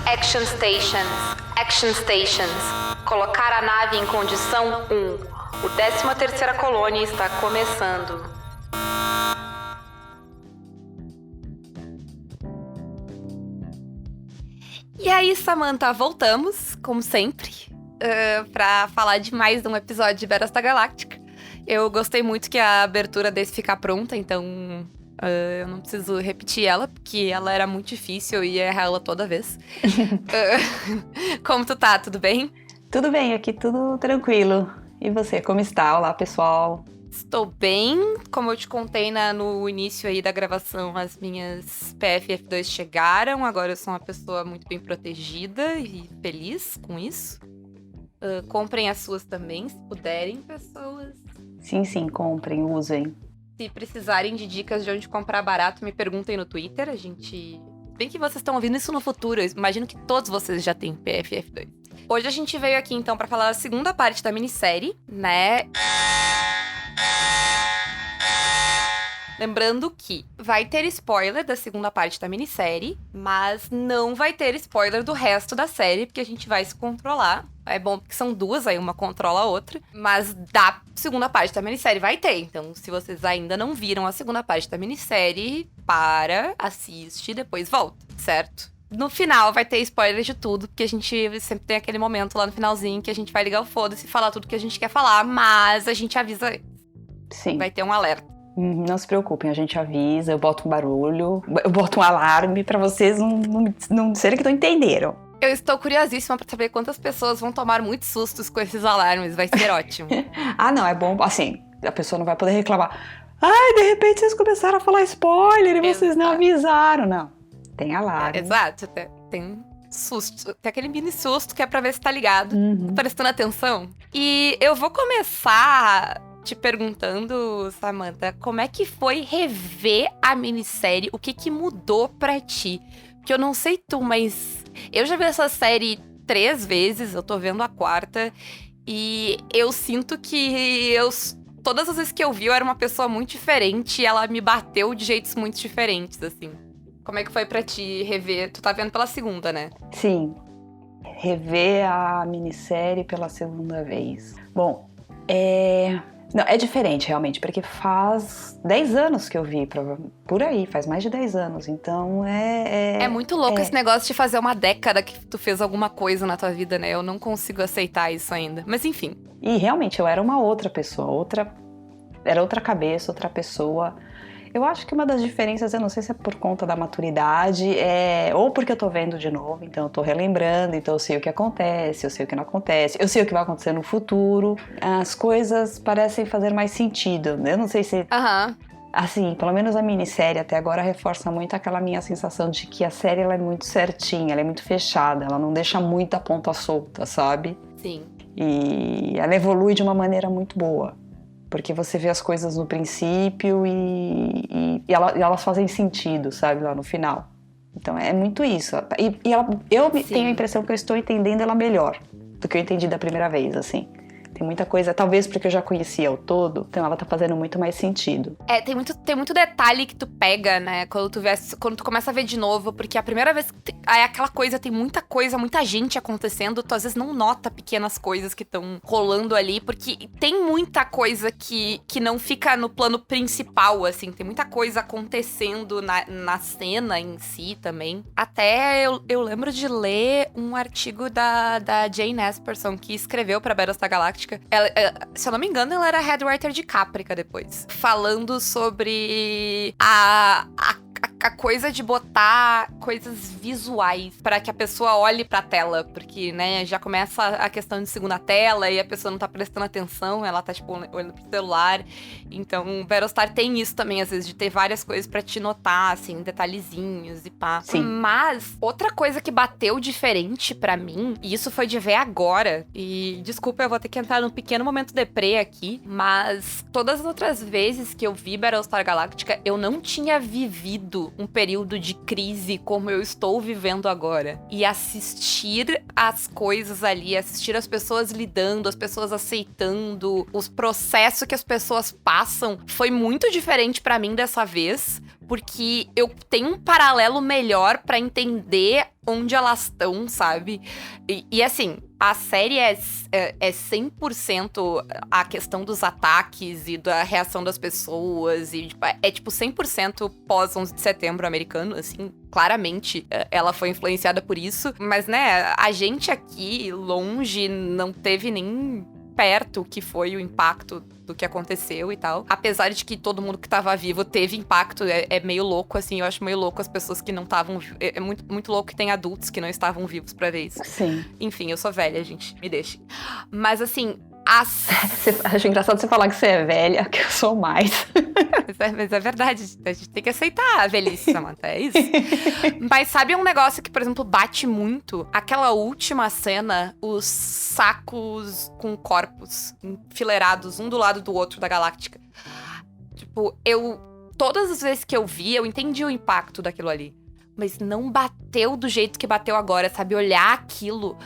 Action Stations. Action Stations. Colocar a nave em condição 1. O 13ª colônia está começando. E aí, Samantha, voltamos, como sempre, pra falar de mais um episódio de Battlestar Galactica. Eu gostei muito que a abertura desse ficar pronta, então eu não preciso repetir ela, porque ela era muito difícil, eu ia errar ela toda vez. Como tu tá? Tudo bem? Tudo bem, aqui tudo tranquilo. E você, como está? Olá, pessoal. Estou bem. Como eu te contei no início aí da gravação, as minhas PFF2 chegaram. Agora eu sou uma pessoa muito bem protegida e feliz com isso. Comprem as suas também, se puderem, pessoas. Sim, comprem, usem. Se precisarem de dicas de onde comprar barato, me perguntem no Twitter. Bem que vocês estão ouvindo isso no futuro, eu imagino que todos vocês já têm PFF2. Hoje a gente veio aqui, então, pra falar da segunda parte da minissérie, né? Lembrando que vai ter spoiler da segunda parte da minissérie, mas não vai ter spoiler do resto da série, porque a gente vai se controlar. É bom porque são duas, aí uma controla a outra. Mas da segunda parte da minissérie vai ter. Então, se vocês ainda não viram a segunda parte da minissérie, assiste e depois volta, certo? No final vai ter spoiler de tudo, porque a gente sempre tem aquele momento lá no finalzinho que a gente vai ligar o foda-se e falar tudo que a gente quer falar, mas a gente avisa. Sim. Vai ter um alerta. Não se preocupem, a gente avisa, eu boto um barulho, eu boto um alarme pra vocês não serem que não entenderam. Eu estou curiosíssima pra saber quantas pessoas vão tomar muitos sustos com esses alarmes, vai ser ótimo. Não, é bom, assim, a pessoa não vai poder reclamar. Ai, de repente vocês começaram a falar spoiler e vocês não avisaram. Não, tem alarme. Exato, tem susto, tem aquele mini susto que é pra ver se tá ligado, prestando atenção. E eu vou começar te perguntando, Samantha, como é que foi rever a minissérie? O que mudou pra ti? Porque eu não sei tu, mas eu já vi essa série 3 vezes, eu tô vendo a 4ª, e eu sinto que todas as vezes que eu vi, eu era uma pessoa muito diferente e ela me bateu de jeitos muito diferentes, assim. Como é que foi pra ti rever? Tu tá vendo pela segunda, né? Sim, rever a minissérie pela segunda vez. Bom, Não, é diferente realmente, porque faz 10 anos que eu vi, por aí, faz mais de 10 anos, então É muito louco esse negócio de fazer uma década que tu fez alguma coisa na tua vida, né? Eu não consigo aceitar isso ainda, mas enfim. E realmente, eu era uma outra pessoa, era outra cabeça, outra pessoa. Eu acho que uma das diferenças, eu não sei se é por conta da maturidade, ou porque eu tô vendo de novo, então eu tô relembrando, então eu sei o que acontece, eu sei o que não acontece, eu sei o que vai acontecer no futuro. As coisas parecem fazer mais sentido. Eu não sei se... Assim, pelo menos a minissérie até agora reforça muito aquela minha sensação de que a série ela é muito certinha, ela é muito fechada, ela não deixa muita ponta solta, sabe? Sim. E ela evolui de uma maneira muito boa. Porque você vê as coisas no princípio e elas fazem sentido, sabe, lá no final. Então é muito isso. Eu tenho a impressão que eu estou entendendo ela melhor do que eu entendi da primeira vez, assim. Tem muita coisa, talvez porque eu já conhecia o todo, então ela tá fazendo muito mais sentido. Tem muito detalhe que tu pega, né, quando tu começa a ver de novo, porque a primeira vez é aquela coisa, tem muita coisa, muita gente acontecendo, tu às vezes não nota pequenas coisas que estão rolando ali, porque tem muita coisa que não fica no plano principal, assim, tem muita coisa acontecendo na cena em si também. Até eu lembro de ler um artigo da Jane Esperson, que escreveu pra Battlestar Galactica. Ela, se eu não me engano, ela era head writer de Caprica depois. Falando sobre a coisa de botar coisas visuais pra que a pessoa olhe pra tela. Porque, né, já começa a questão de segunda tela e a pessoa não tá prestando atenção, ela tá, tipo, olhando pro celular. Então, Battlestar tem isso também, às vezes, de ter várias coisas pra te notar, assim, detalhezinhos e pá. Sim. Mas, outra coisa que bateu diferente pra mim, e isso foi de ver agora, e desculpa, eu vou ter que entrar num pequeno momento deprê aqui, mas todas as outras vezes que eu vi Battlestar Galactica, eu não tinha vivido um período de crise como eu estou vivendo agora. E assistir as coisas ali, assistir as pessoas lidando, as pessoas aceitando, os processos que as pessoas passam, foi muito diferente pra mim dessa vez. porque eu tenho um paralelo melhor pra entender onde elas estão, sabe? E assim, a série é 100% a questão dos ataques e da reação das pessoas. E tipo, é tipo 100% pós-11 de setembro americano, assim. Claramente, ela foi influenciada por isso. Mas, né, a gente aqui, longe, não teve nem perto o que foi o impacto do que aconteceu e tal. Apesar de que todo mundo que tava vivo teve impacto, é meio louco, assim, eu acho meio louco as pessoas que não estavam... É muito, muito louco que tem adultos que não estavam vivos pra ver isso. Sim. Enfim, eu sou velha, gente, me deixe. Mas, assim, Acho engraçado você falar que você é velha, que eu sou mais. Mas é verdade, a gente tem que aceitar a velhice, Samantha, é isso. Mas sabe um negócio que, por exemplo, bate muito? Aquela última cena, os sacos com corpos enfileirados, um do lado do outro da Galáctica. Tipo, todas as vezes que eu vi, eu entendi o impacto daquilo ali. Mas não bateu do jeito que bateu agora, sabe? Olhar aquilo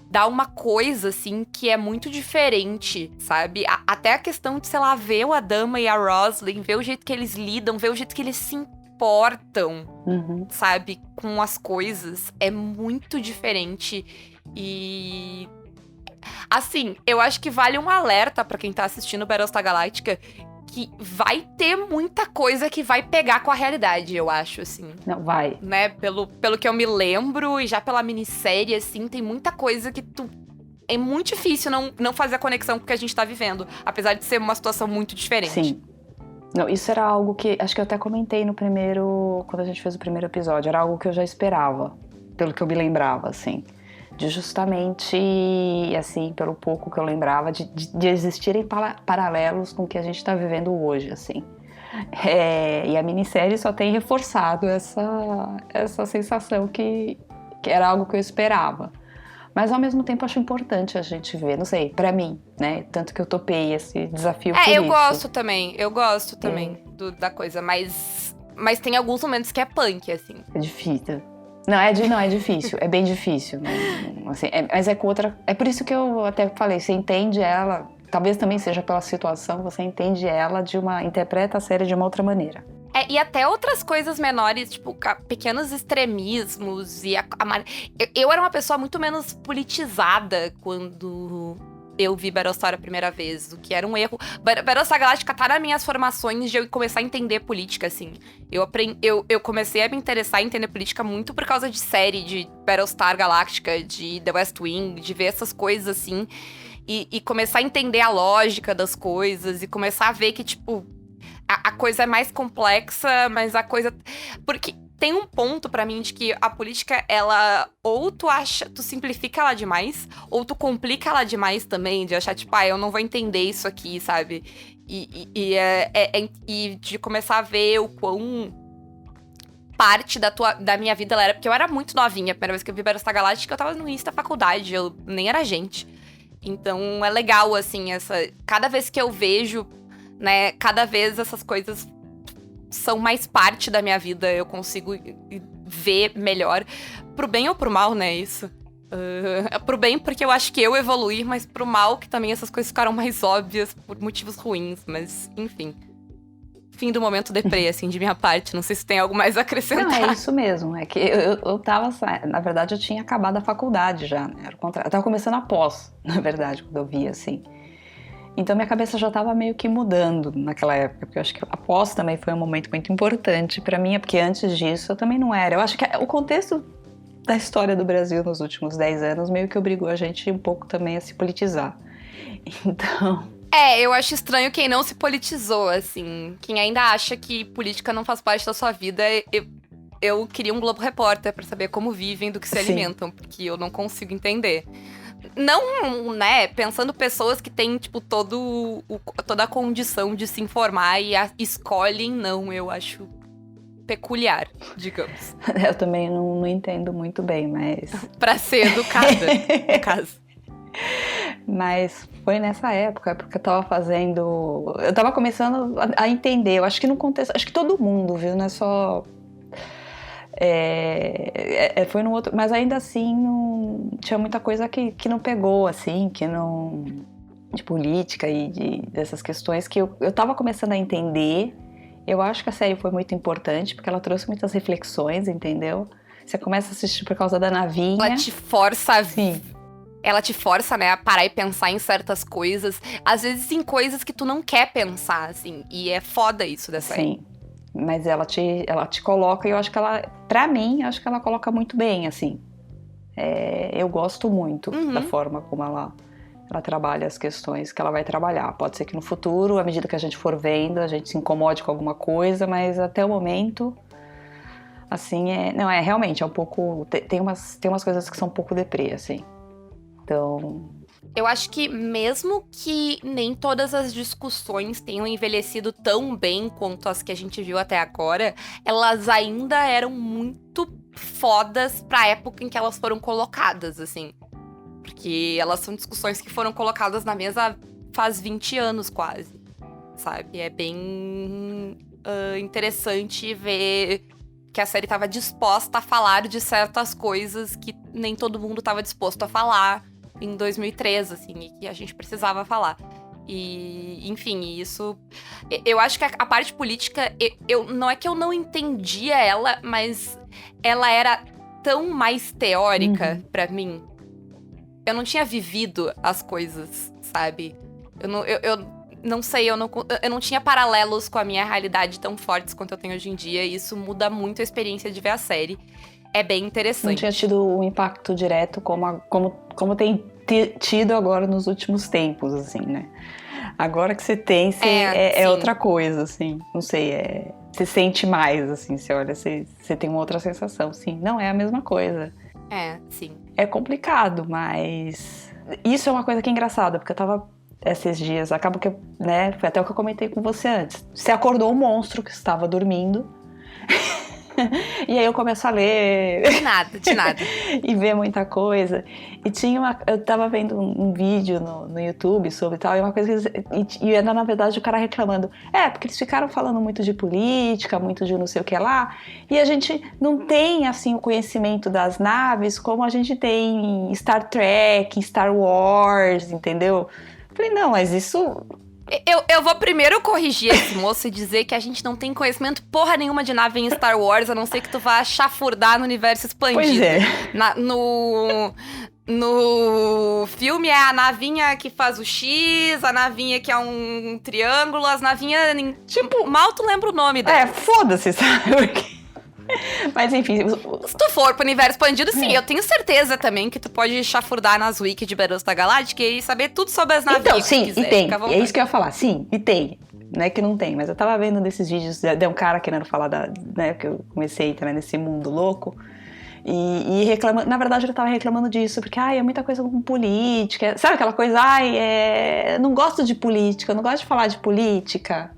dá uma coisa, assim, que é muito diferente, sabe? Até a questão de, sei lá, ver o Adama e a Roslin, ver o jeito que eles lidam, ver o jeito que eles se importam, sabe? Com as coisas, é muito diferente. E... assim, eu acho que vale um alerta pra quem tá assistindo Battlestar Galactica, que vai ter muita coisa que vai pegar com a realidade, eu acho, assim. Não, vai. Né, pelo que eu me lembro, e já pela minissérie, assim, tem muita coisa que é muito difícil não fazer a conexão com o que a gente tá vivendo, apesar de ser uma situação muito diferente. Sim. Não, isso era algo que, acho que eu até comentei quando a gente fez o primeiro episódio, era algo que eu já esperava, pelo que eu me lembrava, assim. De justamente, assim, pelo pouco que eu lembrava, de existirem paralelos com o que a gente está vivendo hoje, assim. E a minissérie só tem reforçado essa sensação que era algo que eu esperava. Mas, ao mesmo tempo, acho importante a gente ver, não sei, pra mim, né? Tanto que eu topei esse desafio por isso. Eu gosto também da coisa, mas tem alguns momentos que é punk, assim. É difícil. Não, é difícil, é bem difícil. Assim, mas é com outra... É por isso que eu até falei, você entende ela, talvez também seja pela situação, você entende ela interpreta a série de uma outra maneira. E até outras coisas menores, tipo, pequenos extremismos e eu era uma pessoa muito menos politizada quando eu vi Battlestar a primeira vez, o que era um erro. Battlestar Galactica tá nas minhas formações de eu começar a entender política, assim. Eu comecei a me interessar em entender política muito por causa de série, de Battlestar Galactica, de The West Wing, de ver essas coisas, assim. E começar a entender a lógica das coisas e começar a ver que, tipo, a coisa é mais complexa, mas a coisa... Porque tem um ponto pra mim de que a política, ela... Ou tu simplifica ela demais, ou tu complica ela demais também, de achar, tipo, eu não vou entender isso aqui, sabe? E de começar a ver o quão parte da minha vida ela era... Porque eu era muito novinha, a primeira vez que eu vi Battlestar Galactica, eu tava no início da faculdade, eu nem era gente. Então, é legal, assim, cada vez que eu vejo, né, cada vez essas coisas são mais parte da minha vida, eu consigo ver melhor. Pro bem ou pro mal, né, isso. Pro bem, porque eu acho que eu evoluí, mas pro mal, que também essas coisas ficaram mais óbvias por motivos ruins, mas, enfim. Fim do momento deprê, assim, de minha parte. Não sei se tem algo mais a acrescentar. Não, é isso mesmo. É que eu tava... Na verdade, eu tinha acabado a faculdade já, né? Era o contrário. Eu tava começando a pós, na verdade, quando eu vi, assim. Então, minha cabeça já tava meio que mudando naquela época. Porque eu acho que a pós também foi um momento muito importante pra mim. Porque antes disso, eu também não era. Eu acho que o contexto da história do Brasil nos últimos 10 anos meio que obrigou a gente um pouco também a se politizar. Então... eu acho estranho quem não se politizou, assim. Quem ainda acha que política não faz parte da sua vida. Eu queria um Globo Repórter pra saber como vivem, do que se alimentam, porque eu não consigo entender. Não, né, pensando pessoas que têm, tipo, toda a condição de se informar e escolhem não, eu acho peculiar, digamos. Eu também não entendo muito bem, mas... Pra ser educada, no caso. Mas foi nessa época, porque eu tava começando a entender, eu acho que no contexto, acho que todo mundo, viu, não é só... foi no outro, mas ainda assim tinha muita coisa que não pegou, assim, que não... de política e dessas questões que eu tava começando a entender Eu acho que a série foi muito importante, porque ela trouxe muitas reflexões, entendeu? Você começa a assistir por causa da navinha. Ela te força Sim. Ela te força, né, a parar e pensar em certas coisas. Às vezes em coisas que tu não quer pensar, assim. E é foda isso dessa série. Sim. Mas ela te coloca, e eu acho que ela, pra mim, eu acho que ela coloca muito bem, assim. Eu gosto muito da forma como ela trabalha as questões que ela vai trabalhar. Pode ser que no futuro, à medida que a gente for vendo, a gente se incomode com alguma coisa, mas até o momento, assim, realmente, é um pouco... Tem umas coisas que são um pouco deprê, assim. Então... Eu acho que mesmo que nem todas as discussões tenham envelhecido tão bem quanto as que a gente viu até agora, elas ainda eram muito fodas pra época em que elas foram colocadas, assim. Porque elas são discussões que foram colocadas na mesa faz 20 anos quase, sabe? É bem interessante ver que a série tava disposta a falar de certas coisas que nem todo mundo tava disposto a falar em 2003, assim, e que a gente precisava falar. E, enfim, isso... Eu acho que a parte política, não é que eu não entendia ela, mas ela era tão mais teórica pra mim. Eu não tinha vivido as coisas, sabe? Eu não sei, eu não tinha paralelos com a minha realidade tão fortes quanto eu tenho hoje em dia, e isso muda muito a experiência de ver a série. É bem interessante. Não tinha tido um impacto direto como tem tido agora nos últimos tempos, assim, né? Agora que você tem, é outra coisa, assim. Não sei, você sente mais, assim, você olha, você tem uma outra sensação, sim. Não é a mesma coisa. Sim. É complicado, mas... Isso é uma coisa que é engraçada, porque eu tava esses dias, acaba que, né, foi até o que eu comentei com você antes. Você acordou um monstro que estava dormindo... E aí eu começo a ler. De nada. E ver muita coisa. E eu tava vendo um vídeo no YouTube sobre tal, e uma coisa e era, na verdade, o cara reclamando. Porque eles ficaram falando muito de política, muito de não sei o que lá, e a gente não tem, assim, o conhecimento das naves como a gente tem em Star Trek, em Star Wars, entendeu? Falei, não, mas isso... Eu vou primeiro corrigir esse moço e dizer que a gente não tem conhecimento porra nenhuma de nave em Star Wars, a não ser que tu vá chafurdar no universo expandido. Pois é. No filme é a navinha que faz o X, a navinha que é um triângulo, as navinhas... Tipo, mal tu lembra o nome dela. Foda-se, sabe? Mas enfim... Se tu for pro universo expandido, sim, eu tenho certeza também que tu pode chafurdar nas wiki de Battlestar Galactica e saber tudo sobre as navinhas. Então, sim, que quiser, e tem. É isso que eu ia falar, sim, e tem. Não é que não tem, mas eu tava vendo desses vídeos de um cara querendo falar né, que eu comecei a entrar nesse mundo louco. E reclamando, na verdade ele tava reclamando disso, porque é muita coisa com política. Sabe aquela coisa, não gosto de política, não gosto de falar de política.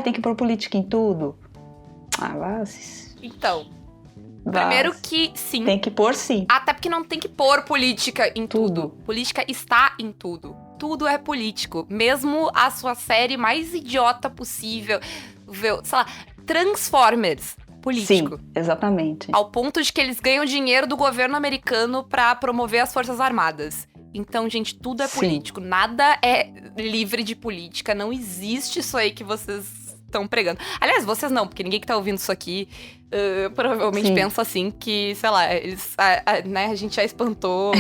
Tem que pôr política em tudo. Então, primeiro que sim. Tem que pôr sim. Até porque não tem que pôr política em tudo. Política está em tudo. Tudo é político. Mesmo a sua série mais idiota possível. Sei lá, Transformers. Político. Sim, exatamente. Ao ponto de que eles ganham dinheiro do governo americano pra promover as Forças Armadas. Então, gente, tudo é político. Nada é livre de política. Não existe isso aí que vocês estão pregando. Aliás, vocês não, porque ninguém que tá ouvindo isso aqui provavelmente pensa assim que, sei lá, eles, né, a gente já espantou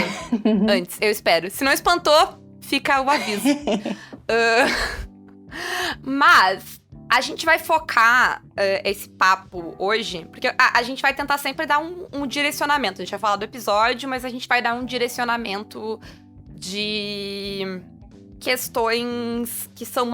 antes, eu espero. Se não espantou, fica o aviso. Mas a gente vai focar esse papo hoje, porque a gente vai tentar sempre dar um direcionamento. A gente vai falar do episódio, mas a gente vai dar um direcionamento de questões que são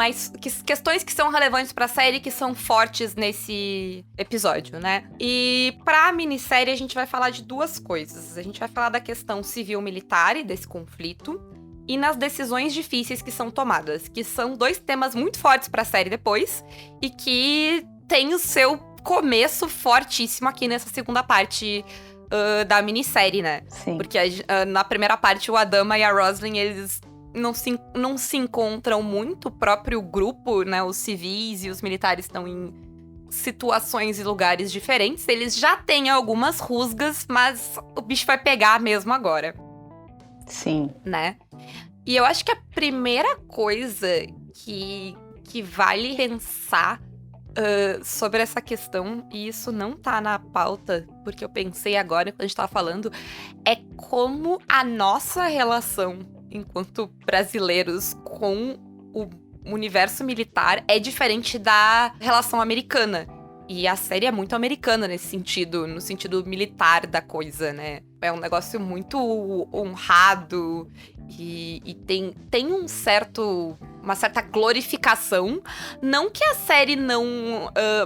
questões que são relevantes pra série, que são fortes nesse episódio, né? E pra minissérie a gente vai falar de duas coisas. A gente vai falar da questão civil-militar e desse conflito, e nas decisões difíceis que são tomadas, que são dois temas muito fortes pra série depois, e que tem o seu começo fortíssimo aqui nessa segunda parte da minissérie, né? Sim. Porque na primeira parte o Adama e a Roslin, eles não se encontram muito. O próprio grupo, né, os civis e os militares estão em situações e lugares diferentes. Eles já têm algumas rusgas, mas o bicho vai pegar mesmo agora. Sim. Né? E eu acho que a primeira coisa que vale pensar sobre essa questão, e isso não tá na pauta, porque eu pensei agora, quando a gente tava falando, é como a nossa relação enquanto brasileiros com o universo militar é diferente da relação americana. E a série é muito americana nesse sentido, no sentido militar da coisa, né? É um negócio muito honrado e tem uma certa glorificação. Não que a série não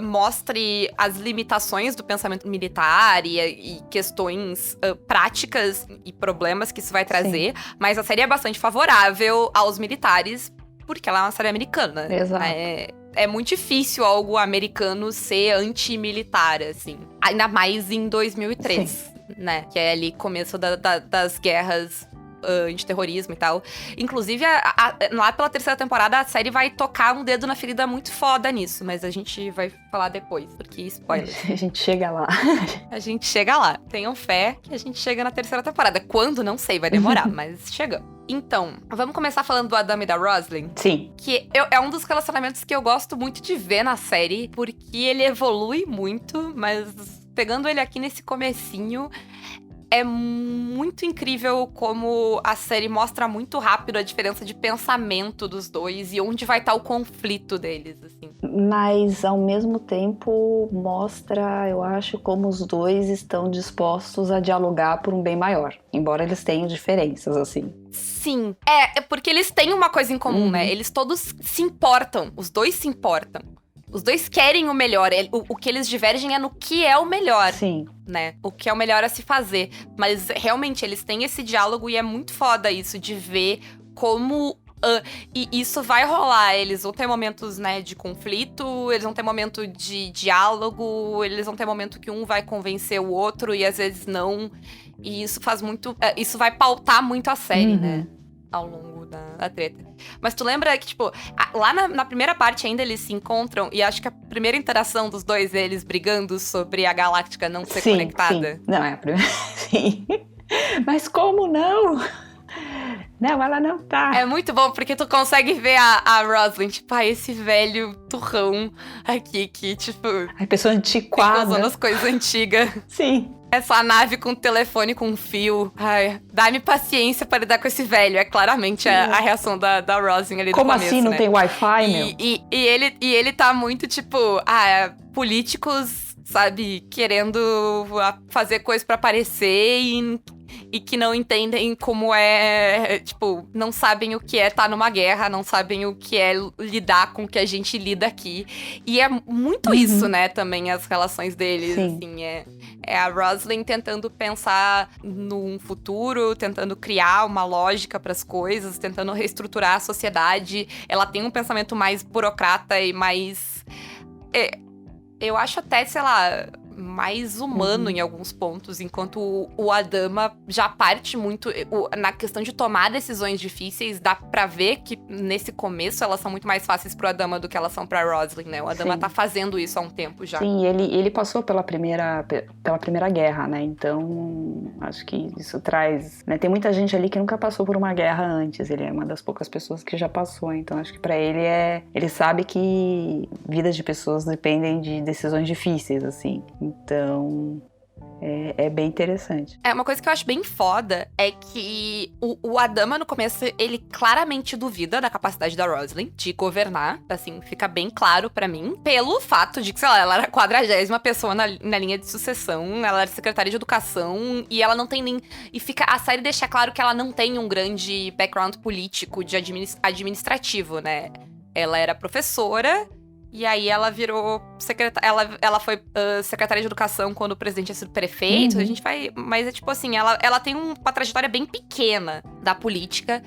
mostre as limitações do pensamento militar e questões práticas e problemas que isso vai trazer, mas a série é bastante favorável aos militares, porque ela é uma série americana. Exato. É muito difícil algo americano ser anti-militar, assim. Ainda mais em 2003, né? Que é ali começo das guerras antiterrorismo e tal. Inclusive, lá pela terceira temporada, a série vai tocar um dedo na ferida muito foda nisso. Mas a gente vai falar depois, porque spoiler. A gente chega lá. A gente chega lá. Tenham fé que a gente chega na terceira temporada. Quando? Não sei, vai demorar, mas chegamos. Então, vamos começar falando do Adam e da Roslyn? Sim. Que é um dos relacionamentos que eu gosto muito de ver na série, porque ele evolui muito, mas pegando ele aqui nesse comecinho, é muito incrível como a série mostra muito rápido a diferença de pensamento dos dois e onde vai estar o conflito deles, assim. Mas, ao mesmo tempo, mostra, eu acho, como os dois estão dispostos a dialogar por um bem maior. Embora eles tenham diferenças, assim. Sim. É porque eles têm uma coisa em comum, né? Eles todos se importam. Os dois se importam. Os dois querem o melhor. O que eles divergem é no que é o melhor. Sim. Né? O que é o melhor a se fazer. Mas, realmente, eles têm esse diálogo e é muito foda isso, de ver como... e isso vai rolar. Eles vão ter momentos, né, de conflito, eles vão ter momento de diálogo, eles vão ter momento que um vai convencer o outro e às vezes não. E isso faz muito... isso vai pautar muito a série, né? Ao longo da treta. Mas tu lembra que, tipo, lá na primeira parte ainda eles se encontram e acho que a primeira interação dos dois, eles brigando sobre a galáctica não ser conectada. Sim. Não, é a primeira... Sim. Mas como não? Não, ela não tá. É muito bom, porque tu consegue ver a Roslyn, tipo, esse velho turrão aqui, que, tipo... A pessoa antiquada. Usando as coisas antigas. Sim. Essa nave com telefone com fio. Ai, dá-me paciência para lidar com esse velho. É claramente a reação da Roslyn ali do Como começo, assim não né? tem Wi-Fi, meu? E ele tá muito, tipo... políticos, sabe? Querendo fazer coisas pra aparecer e que não entendem como tipo, não sabem o que é estar numa guerra, não sabem o que é lidar com o que a gente lida aqui. E é muito isso, né, também, as relações deles, Sim. assim, é a Roslyn tentando pensar num futuro, tentando criar uma lógica pras coisas, tentando reestruturar a sociedade. Ela tem um pensamento mais burocrata e mais... eu acho até, sei lá, mais humano em alguns pontos, enquanto o Adama já parte muito na questão de tomar decisões difíceis. Dá pra ver que nesse começo elas são muito mais fáceis pro Adama do que elas são pra Roslyn, né? O Adama tá fazendo isso há um tempo já. Sim, ele passou pela primeira guerra, né? Então, acho que isso traz... né? Tem muita gente ali que nunca passou por uma guerra antes. Ele é uma das poucas pessoas que já passou. Então, acho que pra ele ele sabe que vidas de pessoas dependem de decisões difíceis, assim. Então, é bem interessante. Uma coisa que eu acho bem foda é que o Adama, no começo, ele claramente duvida da capacidade da Roslyn de governar. Assim, fica bem claro pra mim. Pelo fato de que, sei lá, ela era a 40ª pessoa na linha de sucessão, ela era secretária de educação, e ela não tem nem... a série deixa claro que ela não tem um grande background político, de administrativo, né? Ela era professora... E aí ela virou secretária. Ela foi secretária de educação quando o presidente tinha sido prefeito. A gente vai. Mas é tipo assim, ela tem uma trajetória bem pequena da política.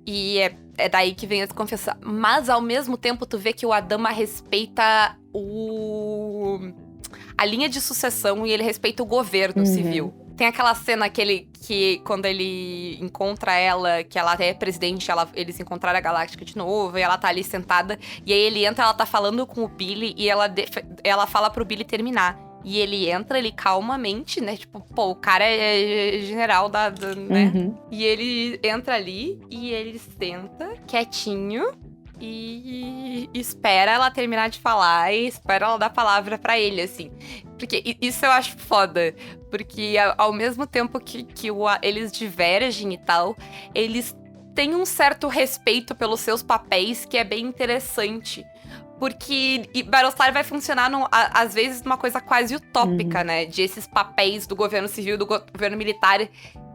E é daí que vem a desconfiança. Mas ao mesmo tempo, tu vê que o Adama respeita a linha de sucessão e ele respeita o governo civil. Tem aquela cena que quando ele encontra ela, que ela é presidente, eles encontraram a Galáctica de novo, e ela tá ali sentada, e aí ele entra, ela tá falando com o Billy, e ela fala pro Billy terminar. E ele entra, ele calmamente, né, tipo, pô, o cara é general né? E ele entra ali, e ele senta, quietinho, e espera ela terminar de falar e espera ela dar a palavra pra ele, assim. Porque isso eu acho foda. Porque ao mesmo tempo que eles divergem e tal, eles têm um certo respeito pelos seus papéis que é bem interessante. Porque Battlestar vai funcionar, às vezes, numa coisa quase utópica, né? De esses papéis do governo civil e do governo militar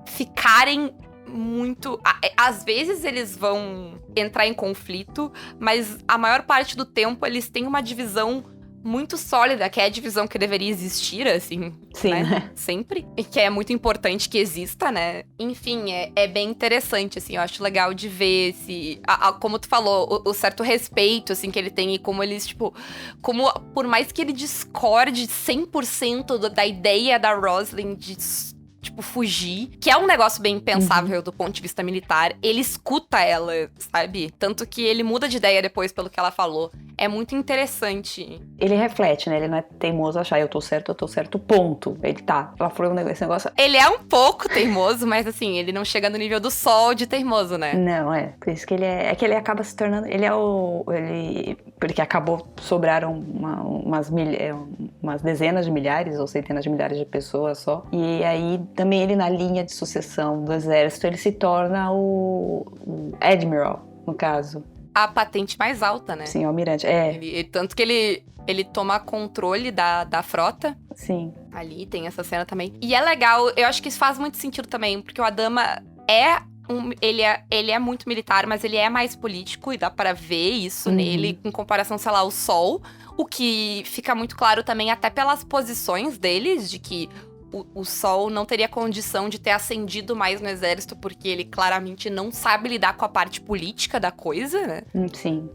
ficarem muito... Às vezes eles vão entrar em conflito, mas a maior parte do tempo eles têm uma divisão muito sólida, que é a divisão que deveria existir, assim, Sim, né? Sempre. E que é muito importante que exista, né? Enfim, é bem interessante, assim, eu acho legal de ver esse... como tu falou, o certo respeito, assim, que ele tem e como eles, tipo... Como, por mais que ele discorde 100% da ideia da Roslin de... tipo, fugir, que é um negócio bem pensável do ponto de vista militar, ele escuta ela, sabe? Tanto que ele muda de ideia depois pelo que ela falou. É muito interessante. Ele reflete, né? Ele não é teimoso achar eu tô certo, ponto. Ele tá. Ela falou esse negócio. Ele é um pouco teimoso, mas assim, ele não chega no nível do Sol de teimoso, né? Não, por isso que ele é que ele acaba se tornando, porque sobraram umas dezenas de milhares ou centenas de milhares de pessoas só. E aí também ele na linha de sucessão do exército, ele se torna o Admiral, no caso. A patente mais alta, né? Sim, o almirante. Tanto que ele toma controle da frota. Sim. Ali tem essa cena também. E é legal, eu acho que isso faz muito sentido também, porque o Adama ele é muito militar, mas ele é mais político, e dá pra ver isso nele, em comparação, sei lá, ao Sol. O que fica muito claro também, até pelas posições deles, de que o Sol não teria condição de ter ascendido mais no exército, porque ele claramente não sabe lidar com a parte política da coisa, né? Sim.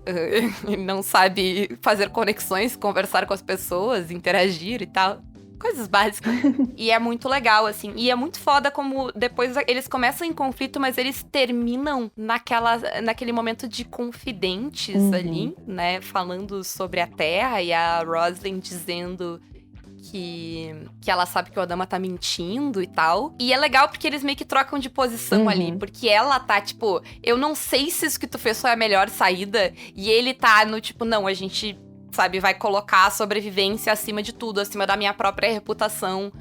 Ele não sabe fazer conexões, conversar com as pessoas, interagir e tal. Coisas básicas. E é muito legal, assim. E é muito foda como depois eles começam em conflito, mas eles terminam naquele momento de confidentes ali, né? Falando sobre a Terra e a Roslin dizendo que ela sabe que o Adama tá mentindo e tal. E é legal porque eles meio que trocam de posição ali. Porque ela tá, tipo, eu não sei se isso que tu fez foi a melhor saída. E ele tá no tipo, não, a gente, sabe, vai colocar a sobrevivência acima de tudo, acima da minha própria reputação,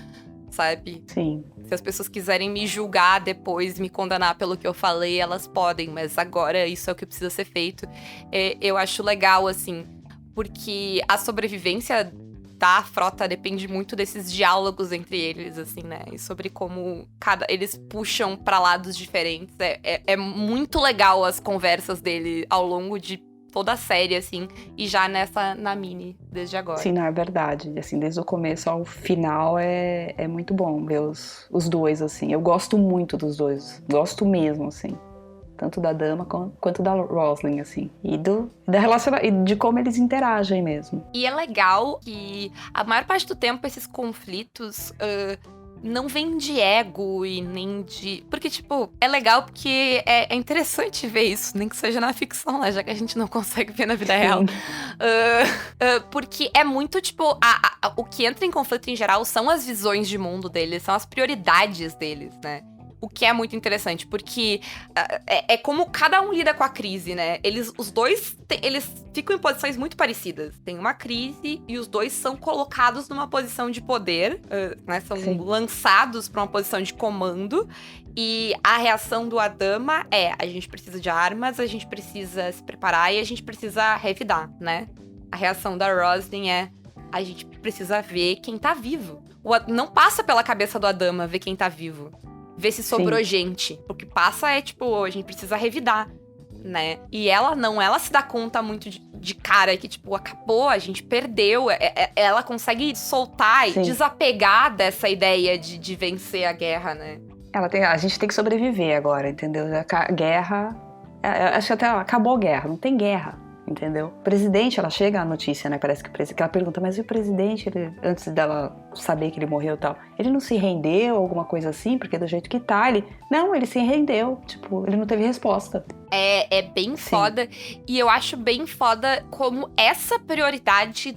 sabe? Sim. Se as pessoas quiserem me julgar depois, me condenar pelo que eu falei, elas podem. Mas agora isso é o que precisa ser feito. Eu acho legal, assim, porque a sobrevivência da frota depende muito desses diálogos entre eles, assim, né? E sobre como eles puxam pra lados diferentes. É muito legal as conversas dele ao longo de toda a série, assim, e já na mini, desde agora. Sim, não, é verdade. Assim, desde o começo ao final é muito bom ver os dois, assim. Eu gosto muito dos dois. Gosto mesmo, assim. Tanto da Dama quanto da Roslin, assim. E de como eles interagem mesmo. E é legal que a maior parte do tempo esses conflitos não vêm de ego e nem de... Porque, tipo, é legal porque é interessante ver isso, nem que seja na ficção, né? Já que a gente não consegue ver na vida real. Porque é muito, tipo... o que entra em conflito em geral são as visões de mundo deles, são as prioridades deles, né? O que é muito interessante, porque é como cada um lida com a crise, né? Os dois, eles ficam em posições muito parecidas. Tem uma crise e os dois são colocados numa posição de poder, né? São lançados pra uma posição de comando. E a reação do Adama a gente precisa de armas, a gente precisa se preparar e a gente precisa revidar, né? A reação da Roslin a gente precisa ver quem tá vivo. Não passa pela cabeça do Adama ver quem tá vivo. Ver se sobrou gente. O que passa tipo, a gente precisa revidar, né? E ela se dá conta muito de cara que, tipo, acabou, a gente perdeu. Ela consegue soltar e desapegar dessa ideia de vencer a guerra, né? A gente tem que sobreviver agora, entendeu? A guerra... Acho que até acabou a guerra, não tem guerra. Entendeu? O presidente, ela chega a notícia, né? Parece que ela pergunta, mas e o presidente, antes dela saber que ele morreu e tal, ele não se rendeu, alguma coisa assim? Porque do jeito que tá, não, ele se rendeu. Tipo, ele não teve resposta. É bem foda. E eu acho bem foda como essa prioridade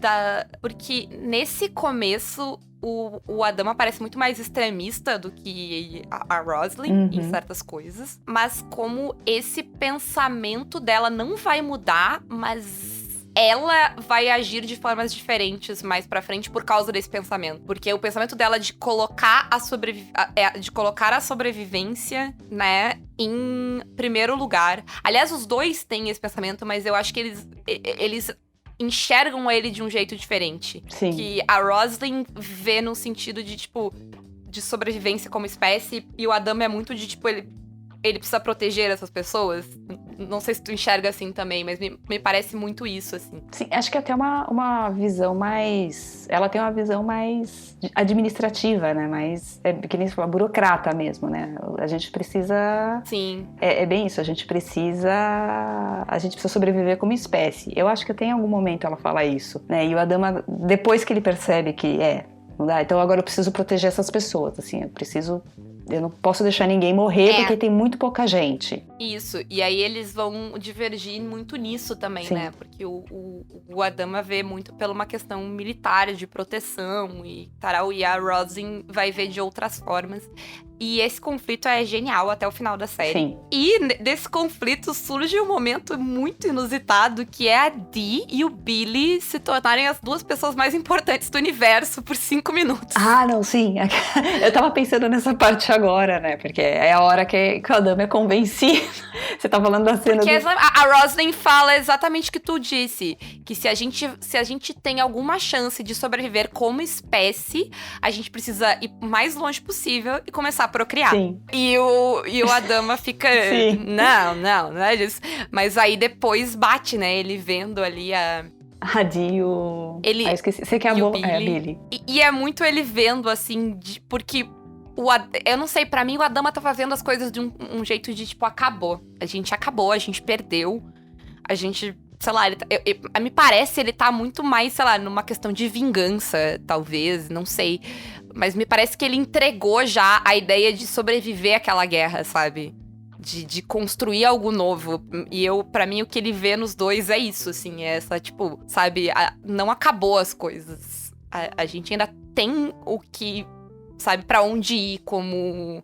Porque nesse começo, o Adama parece muito mais extremista do que a Roslyn em certas coisas. Mas como esse pensamento dela não vai mudar, mas ela vai agir de formas diferentes mais pra frente por causa desse pensamento. Porque o pensamento dela de colocar a sobrevivência, né, em primeiro lugar. Aliás, os dois têm esse pensamento, mas eu acho que eles enxergam ele de um jeito diferente. Sim. Que a Roslyn vê no sentido de, tipo, de sobrevivência como espécie, e o Adama é muito de, tipo, ele precisa proteger essas pessoas. Não sei se tu enxerga assim também, mas me parece muito isso, assim. Sim, acho que até uma visão mais... Ela tem uma visão mais administrativa, né? Mais, que nem se fala, burocrata mesmo, né? A gente precisa... Sim. É bem isso, a gente precisa sobreviver como espécie. Eu acho que até em algum momento ela fala isso, né? E o Adama, depois que ele percebe que não dá, então agora eu preciso proteger essas pessoas, assim, eu não posso deixar ninguém morrer porque tem muito pouca gente. Isso, e aí eles vão divergir muito nisso também, né? Porque o Adama vê muito pela uma questão militar, de proteção e tal, e a Roslyn vai ver de outras formas. E esse conflito é genial até o final da série. Sim. E desse conflito surge um momento muito inusitado, que é a Dee e o Billy se tornarem as duas pessoas mais importantes do universo por 5 minutos. Ah, não, sim. Eu tava pensando nessa parte agora, né? Porque é a hora que o Adama é convencido. Você tá falando da cena porque a Roslyn fala exatamente o que tu disse. Que se a gente tem alguma chance de sobreviver como espécie, a gente precisa ir o mais longe possível e começar a procriar. Sim. E o Adama fica... não é isso. Mas aí depois bate, né? Ele vendo ali a... Radio... Ele... eu esqueci. Você que é a Billy. Billy. E é muito ele vendo, assim, porque... eu não sei, pra mim o Adama tá fazendo as coisas de um jeito de, tipo, acabou. A gente perdeu. A gente, sei lá, me parece ele tá muito mais, sei lá, numa questão de vingança, talvez, não sei. Mas me parece que ele entregou já a ideia de sobreviver àquela guerra, sabe? De construir algo novo. E pra mim, o que ele vê nos dois é isso, assim. É essa, tipo, sabe? Não acabou as coisas. A gente ainda tem o que... sabe, pra onde ir como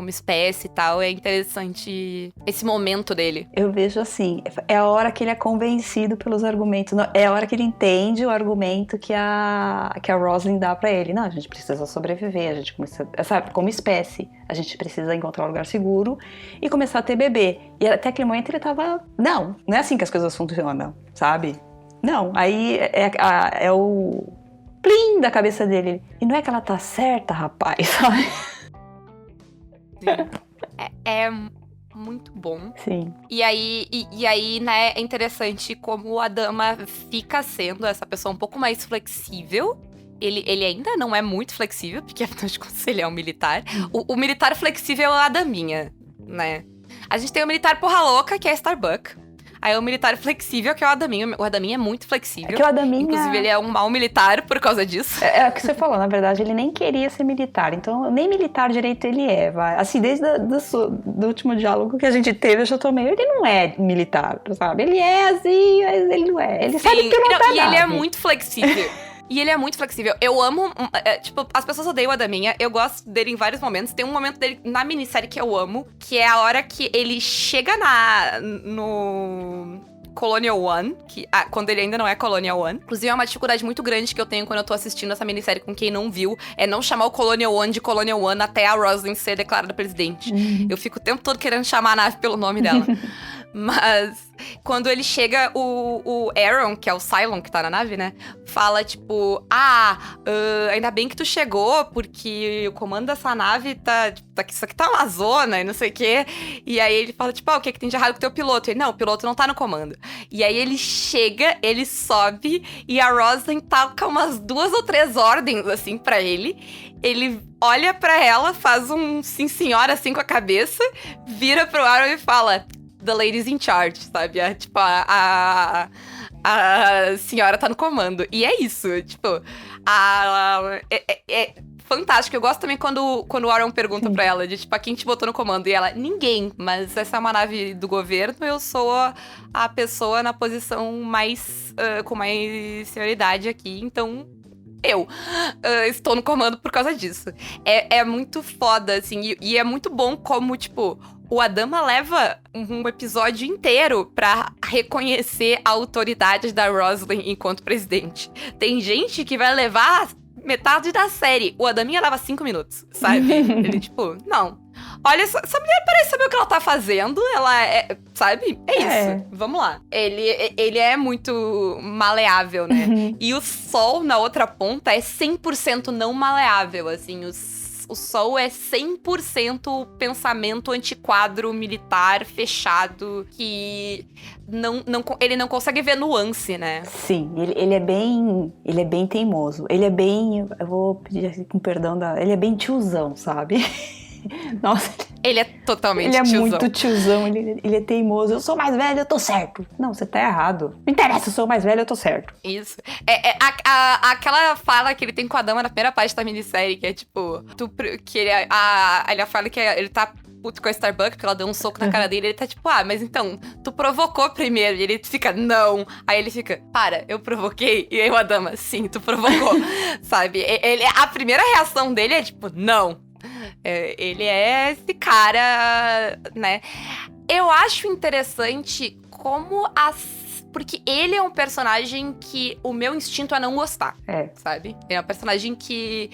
espécie e tal. É interessante esse momento dele. Eu vejo assim, é a hora que ele é convencido pelos argumentos, é a hora que ele entende o argumento que a Roslyn dá pra ele. Não, a gente precisa sobreviver, a gente precisa, sabe, como espécie, a gente precisa encontrar um lugar seguro e começar a ter bebê. E até aquele momento ele tava, não é assim que as coisas funcionam, sabe? Não, aí é o plim da cabeça dele. E não é que ela tá certa, rapaz, sabe? É muito bom. Sim. E aí, né, é interessante como o Adama fica sendo essa pessoa um pouco mais flexível. Ele ainda não é muito flexível, porque afinal de contas ele é um militar. O militar flexível é o Adaminha, né? A gente tem o militar porra louca, que é Starbuck. Aí o militar flexível, que é o Adaminha. O Adaminha é muito flexível. É que o Adaminha... Inclusive, ele é um mau militar por causa disso. É o que você falou, na verdade, ele nem queria ser militar. Então, nem militar direito ele é. Vai. Assim, desde do último diálogo que a gente teve, eu já tô meio... Ele não é militar, sabe? Ele é assim, mas ele não é. Ele sabe que não tá E ele é muito flexível. E ele é muito flexível. Eu amo... tipo, as pessoas odeiam o Adaminha. Eu gosto dele em vários momentos. Tem um momento dele na minissérie que eu amo, que é a hora que ele chega no Colonial One, quando ele ainda não é Colonial One. Inclusive, é uma dificuldade muito grande que eu tenho quando eu tô assistindo essa minissérie com quem não viu, é não chamar o Colonial One de Colonial One até a Roslyn ser declarada presidente. Eu fico o tempo todo querendo chamar a nave pelo nome dela. Mas quando ele chega, o Aaron, que é o Cylon que tá na nave, né? Fala, tipo, ainda bem que tu chegou, porque o comando dessa nave isso aqui tá uma zona e não sei o quê. E aí ele fala, tipo, o que tem de errado com o teu piloto? Ele, não, o piloto não tá no comando. E aí ele chega, ele sobe, e a Roslyn taca umas 2 ou 3 ordens, assim, pra ele. Ele olha pra ela, faz um sim senhora, assim, com a cabeça, vira pro Aaron e fala... The lady's in charge, sabe? A senhora tá no comando. E é isso, tipo... É fantástico. Eu gosto também quando o Aaron pergunta pra ela, de tipo, quem te botou no comando? E ela, ninguém. Mas essa é uma nave do governo, eu sou a pessoa na posição mais... com mais senioridade aqui, então... eu estou no comando por causa disso. É muito foda, assim, e é muito bom como, tipo, o Adama leva um episódio inteiro pra reconhecer a autoridade da Roslin enquanto presidente. Tem gente que vai levar metade da série. O Adaminha leva 5 minutos, sabe? Ele, tipo, não. Olha, essa mulher parece saber o que ela tá fazendo. Ela é, sabe? É isso. Vamos lá. Ele é muito maleável, né? E o Sol, na outra ponta, é 100% não maleável, assim. O Sol é 100% pensamento antiquadro militar fechado, que ele não consegue ver nuance, né? Sim, ele é bem teimoso. Ele é bem, eu vou pedir assim, com perdão, ele é bem tiozão, sabe? Nossa, ele é totalmente tiozão. Ele é muito tiozão, ele é teimoso. Eu sou mais velho, eu tô certo. Não, você tá errado. Não interessa, eu sou mais velho, eu tô certo. Isso. Aquela fala que ele tem com a Dama na primeira parte da minissérie, que é tipo... ele fala que ele tá puto com a Starbucks, porque ela deu um soco na cara dele, ele tá tipo, mas então, tu provocou primeiro. E ele fica, não. Aí ele fica, para, eu provoquei? E aí o Adama, sim, tu provocou. Sabe? A primeira reação dele é tipo, não. Ele é esse cara, né? Eu acho interessante como porque ele é um personagem que o meu instinto é não gostar, sabe? É um personagem que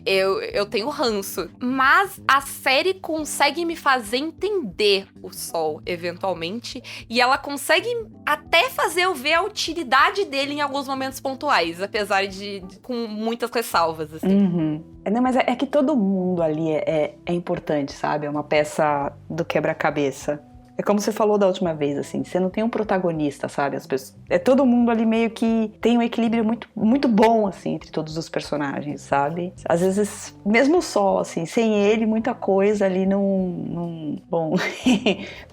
eu tenho ranço. Mas a série consegue me fazer entender o Sol, eventualmente. E ela consegue até fazer eu ver a utilidade dele em alguns momentos pontuais. Apesar de com muitas ressalvas, assim. Uhum. Não, mas é que todo mundo ali é importante, sabe? É uma peça do quebra-cabeça. É como você falou da última vez, assim, você não tem um protagonista, sabe? As pessoas, todo mundo ali meio que tem um equilíbrio muito, muito bom, assim, entre todos os personagens, sabe? Às vezes, mesmo o Sol, assim, sem ele, muita coisa ali não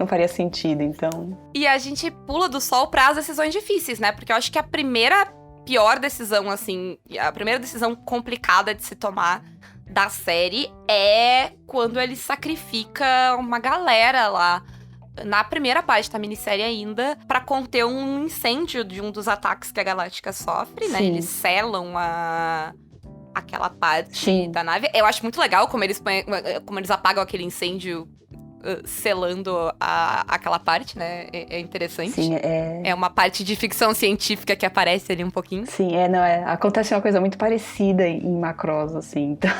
faria sentido, então... E a gente pula do Sol para as decisões difíceis, né? Porque eu acho que a primeira pior decisão, assim, a primeira decisão complicada de se tomar da série é quando ele sacrifica uma galera lá na primeira parte da minissérie ainda, pra conter um incêndio de um dos ataques que a Galáctica sofre, né? Eles selam aquela parte da nave. Eu acho muito legal como eles apagam aquele incêndio selando aquela parte, né? É interessante. Sim, é uma parte de ficção científica que aparece ali um pouquinho. Sim, acontece uma coisa muito parecida em Macross, assim. Então,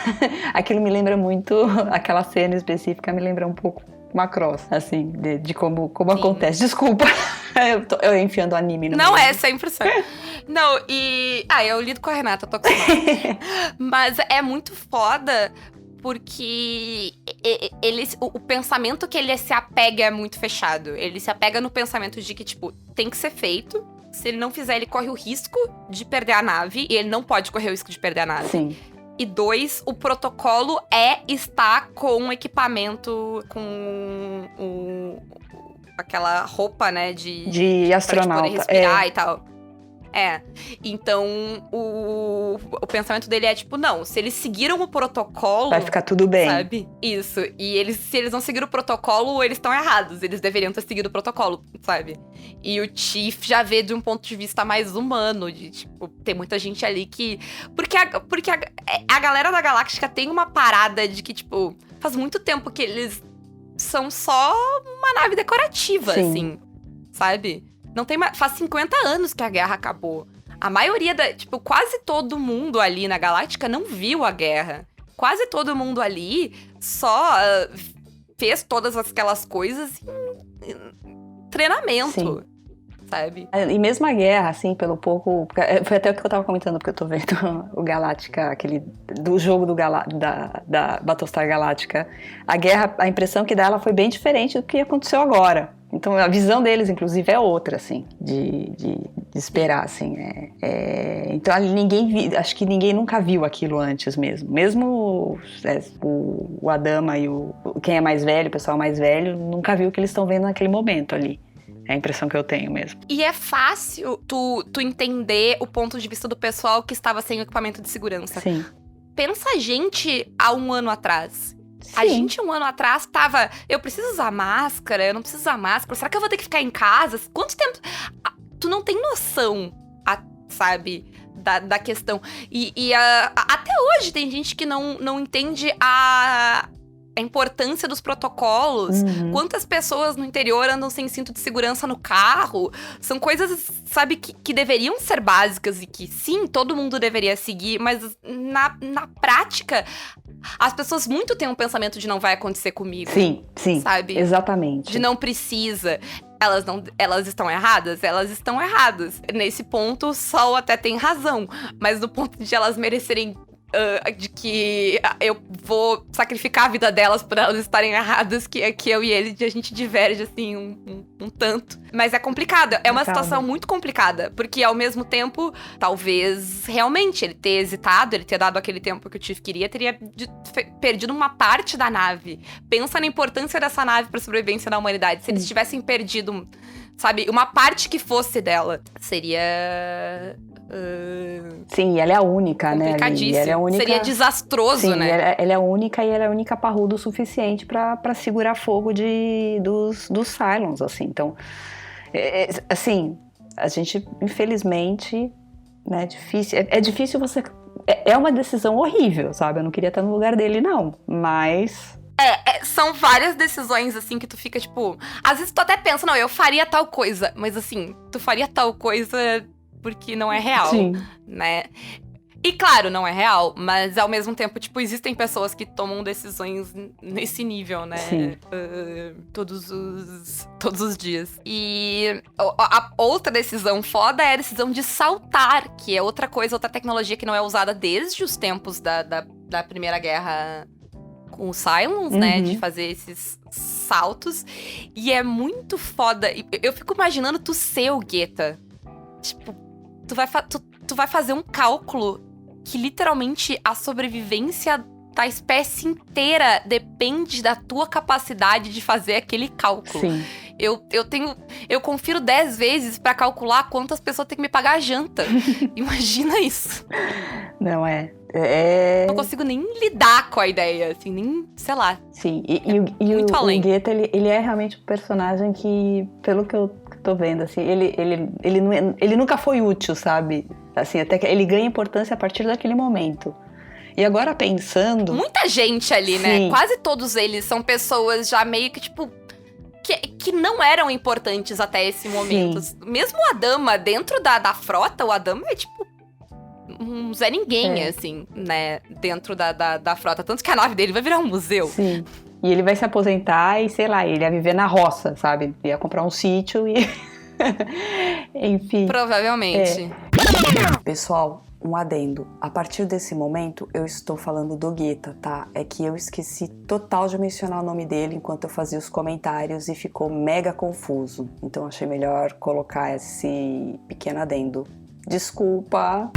aquilo me lembra muito, aquela cena específica me lembra um pouco Macross, assim, de como acontece. Desculpa, eu enfiando anime no Não, meio. é 100%. Não, e... eu lido com a Renata, tô acostumada. Mas é muito foda, porque o pensamento que ele se apega é muito fechado. Ele se apega no pensamento de que, tipo, tem que ser feito. Se ele não fizer, ele corre o risco de perder a nave. E ele não pode correr o risco de perder a nave. Sim. E 2, o protocolo estar com o equipamento, com aquela roupa, né, de astronauta. Pra poder respirar e tal. Então o pensamento dele é tipo, não, se eles seguiram o protocolo... vai ficar tudo bem. Sabe? Isso. E se eles não seguiram o protocolo, eles estão errados. Eles deveriam ter seguido o protocolo, sabe? E o Chief já vê de um ponto de vista mais humano, de tipo, tem muita gente ali que... Porque a galera da Galáctica tem uma parada de que, tipo, faz muito tempo que eles são só uma nave decorativa, Sim. assim, sabe? Não tem mais, faz 50 anos que a guerra acabou. A maioria quase todo mundo ali na Galáctica não viu a guerra. Quase todo mundo ali só fez todas aquelas coisas em treinamento. Sim. Sabe? E mesmo a guerra, assim, pelo pouco... Foi até o que eu tava comentando, porque eu tô vendo o Galáctica, aquele... do jogo da Battlestar Galáctica. A guerra, a impressão que dá, ela foi bem diferente do que aconteceu agora. Então, a visão deles, inclusive, é outra, assim, de esperar, assim. Então, acho que ninguém nunca viu aquilo antes mesmo. Mesmo o Adama e quem é mais velho, o pessoal mais velho, nunca viu o que eles estão vendo naquele momento ali. É a impressão que eu tenho mesmo. E é fácil tu entender o ponto de vista do pessoal que estava sem equipamento de segurança. Sim. Pensa a gente há um ano atrás. Sim. A gente, um ano atrás, tava... Eu preciso usar máscara? Eu não preciso usar máscara? Será que eu vou ter que ficar em casa? Quanto tempo... Tu não tem noção, sabe? da questão. Até hoje tem gente que não entende a importância dos protocolos. Quantas pessoas no interior andam sem cinto de segurança no carro? São coisas, sabe, que deveriam ser básicas e que, sim, todo mundo deveria seguir, mas na prática, as pessoas muito têm um pensamento de não vai acontecer comigo. Sim, sabe? Exatamente. De não precisa. Elas estão erradas? Elas estão erradas. Nesse ponto, o Sol até tem razão. Mas no ponto de elas merecerem de que eu vou sacrificar a vida delas por elas estarem erradas, que eu e ele, a gente diverge, assim, um tanto. Mas é complicado, é uma situação muito complicada, porque ao mesmo tempo, talvez realmente ele ter hesitado, ele ter dado aquele tempo que o Tiff queria, teria perdido uma parte da nave. Pensa na importância dessa nave pra sobrevivência da humanidade. Se eles tivessem perdido, sabe, uma parte que fosse dela, seria... Sim, ela é a única, né? Complicadíssimo. Ela é a única... Seria desastroso, sim, né? Ela é a única, e ela é a única parruda o suficiente pra segurar fogo dos Cylons, assim. Então, assim, a gente, infelizmente, né, é difícil você... É uma decisão horrível, sabe? Eu não queria estar no lugar dele, não. Mas... São várias decisões, assim, que tu fica, tipo... Às vezes tu até pensa, não, eu faria tal coisa. Mas, assim, tu faria tal coisa... porque não é real, sim, né? E claro, não é real, mas ao mesmo tempo, tipo, existem pessoas que tomam decisões nesse nível, né? Sim. Todos os dias. E a outra decisão foda é a decisão de saltar, que é outra coisa, outra tecnologia que não é usada desde os tempos da Primeira Guerra com os Cylons, né? De fazer esses saltos. E é muito foda. Eu fico imaginando tu ser o Geta. Tipo, tu vai fazer um cálculo que literalmente a sobrevivência da espécie inteira depende da tua capacidade de fazer aquele cálculo. Sim. Eu confiro 10 vezes pra calcular quantas pessoas tem que me pagar a janta. Imagina isso. Não é. Não consigo nem lidar com a ideia, assim, nem, sei lá. Sim, muito além. O Geta, ele é realmente um personagem que, pelo que eu tô vendo, assim, ele nunca foi útil, sabe? Assim, até que ele ganha importância a partir daquele momento. E agora pensando... Muita gente ali, sim, né? Quase todos eles são pessoas já meio que, tipo... Que não eram importantes até esse momento. Sim. Mesmo o Adama, dentro da frota, o Adama é, tipo... um Zé Ninguém, assim, né? Dentro da frota. Tanto que a nave dele vai virar um museu. Sim. E ele vai se aposentar e, sei lá, ele ia viver na roça, sabe? Ia comprar um sítio e... Enfim. Provavelmente. Pessoal, um adendo. A partir desse momento, eu estou falando do Geta, tá? É que eu esqueci total de mencionar o nome dele enquanto eu fazia os comentários e ficou mega confuso. Então, achei melhor colocar esse pequeno adendo. Desculpa.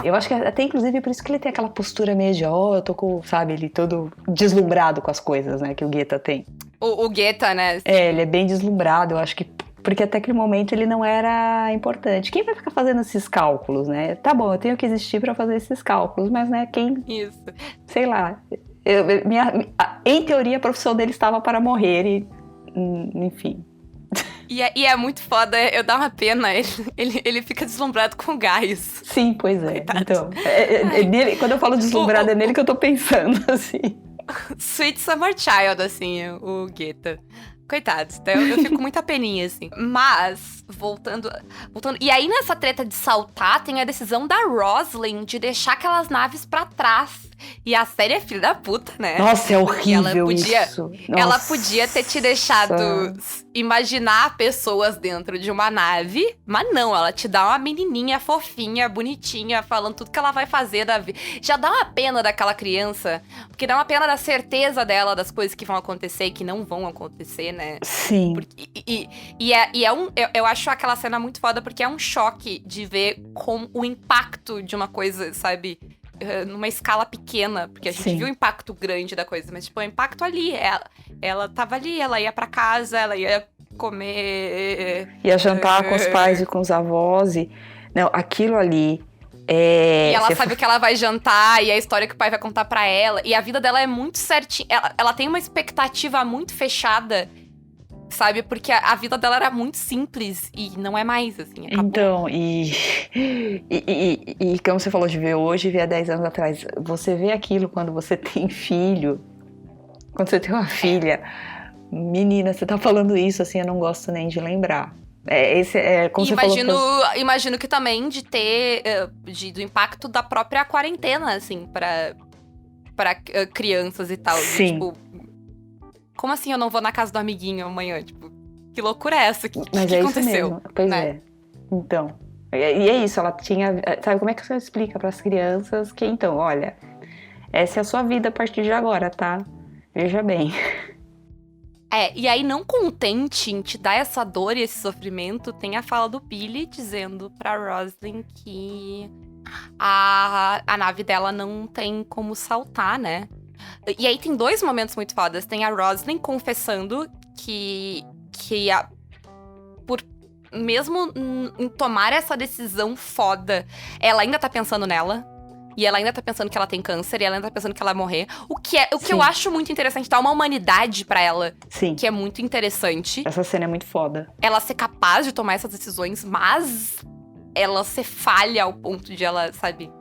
Eu acho que até inclusive por isso que ele tem aquela postura meio de eu tô com, sabe, ele todo deslumbrado com as coisas, né, que o Geta tem. O Geta, né? Ele é bem deslumbrado, eu acho que porque até aquele momento ele não era importante. Quem vai ficar fazendo esses cálculos, né? Tá bom, eu tenho que existir pra fazer esses cálculos, mas, né, quem... Isso. Sei lá. Em teoria, a profissão dele estava para morrer e... enfim... E é muito foda, eu dou uma pena, ele fica deslumbrado com o Gaius. Sim, pois é. Coitado. Então, nele, quando eu falo deslumbrado, é nele que eu tô pensando, assim. Sweet Summer Child, assim, o Geta. Coitado, então eu fico com muita peninha, assim. Mas, voltando... E aí, nessa treta de saltar, tem a decisão da Roslin de deixar aquelas naves pra trás. E a série é filha da puta, né? Nossa, é horrível isso. Ela podia ter te deixado imaginar pessoas dentro de uma nave, mas não, ela te dá uma menininha fofinha, bonitinha, falando tudo que ela vai fazer da vida. Já dá uma pena daquela criança, porque dá uma pena da certeza dela das coisas que vão acontecer e que não vão acontecer, né? Sim. Eu acho aquela cena muito foda, porque é um choque de ver com o impacto de uma coisa, sabe? Numa escala pequena, porque a gente viu o impacto grande da coisa, mas tipo, o impacto ali, ela tava ali, ela ia pra casa, ela ia comer... Ia jantar com os pais e com os avós, não, aquilo ali é... E ela sabe o que ela vai jantar, e a história que o pai vai contar pra ela, e a vida dela é muito certinha, ela tem uma expectativa muito fechada, sabe? Porque a vida dela era muito simples e não é mais, assim, acabou. Então, e como você falou de ver hoje e ver há 10 anos atrás, você vê aquilo quando você tem filho, quando você tem uma filha, menina, você tá falando isso, assim, eu não gosto nem de lembrar. Como você falou... Imagino que também de ter, do impacto da própria quarentena, assim, pra crianças e tal. Sim. Tipo, como assim eu não vou na casa do amiguinho amanhã? Tipo, que loucura é essa? Mas que é aconteceu? Isso mesmo. Pois né? é. Então, e é isso, ela tinha... Sabe como é que você explica pras crianças que, então, olha, essa é a sua vida a partir de agora, tá? Veja bem. E aí, não contente em te dar essa dor e esse sofrimento, tem a fala do Billy dizendo pra Roslin que a nave dela não tem como saltar, né? E aí tem 2 momentos muito fodas. Tem a Roslin confessando que por mesmo em tomar essa decisão foda, ela ainda tá pensando nela. E ela ainda tá pensando que ela tem câncer, e ela ainda tá pensando que ela vai morrer. O que eu acho muito interessante, dá uma humanidade pra ela. Sim. Que é muito interessante. Essa cena é muito foda. Ela ser capaz de tomar essas decisões, mas ela ser falha ao ponto de ela, sabe?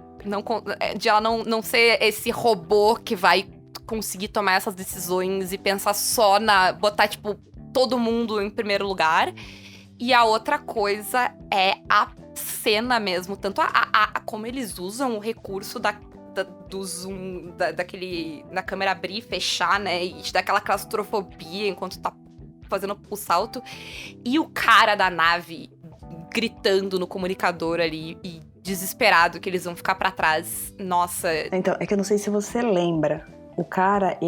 De ela não ser esse robô que vai conseguir tomar essas decisões e pensar só botar, tipo, todo mundo em primeiro lugar. E a outra coisa é a cena mesmo. Tanto como eles usam o recurso do zoom, da câmera abrir e fechar, né? E te dá aquela claustrofobia enquanto tá fazendo o salto. E o cara da nave gritando no comunicador ali e desesperado que eles vão ficar pra trás. Nossa. Então, é que eu não sei se você lembra. O cara,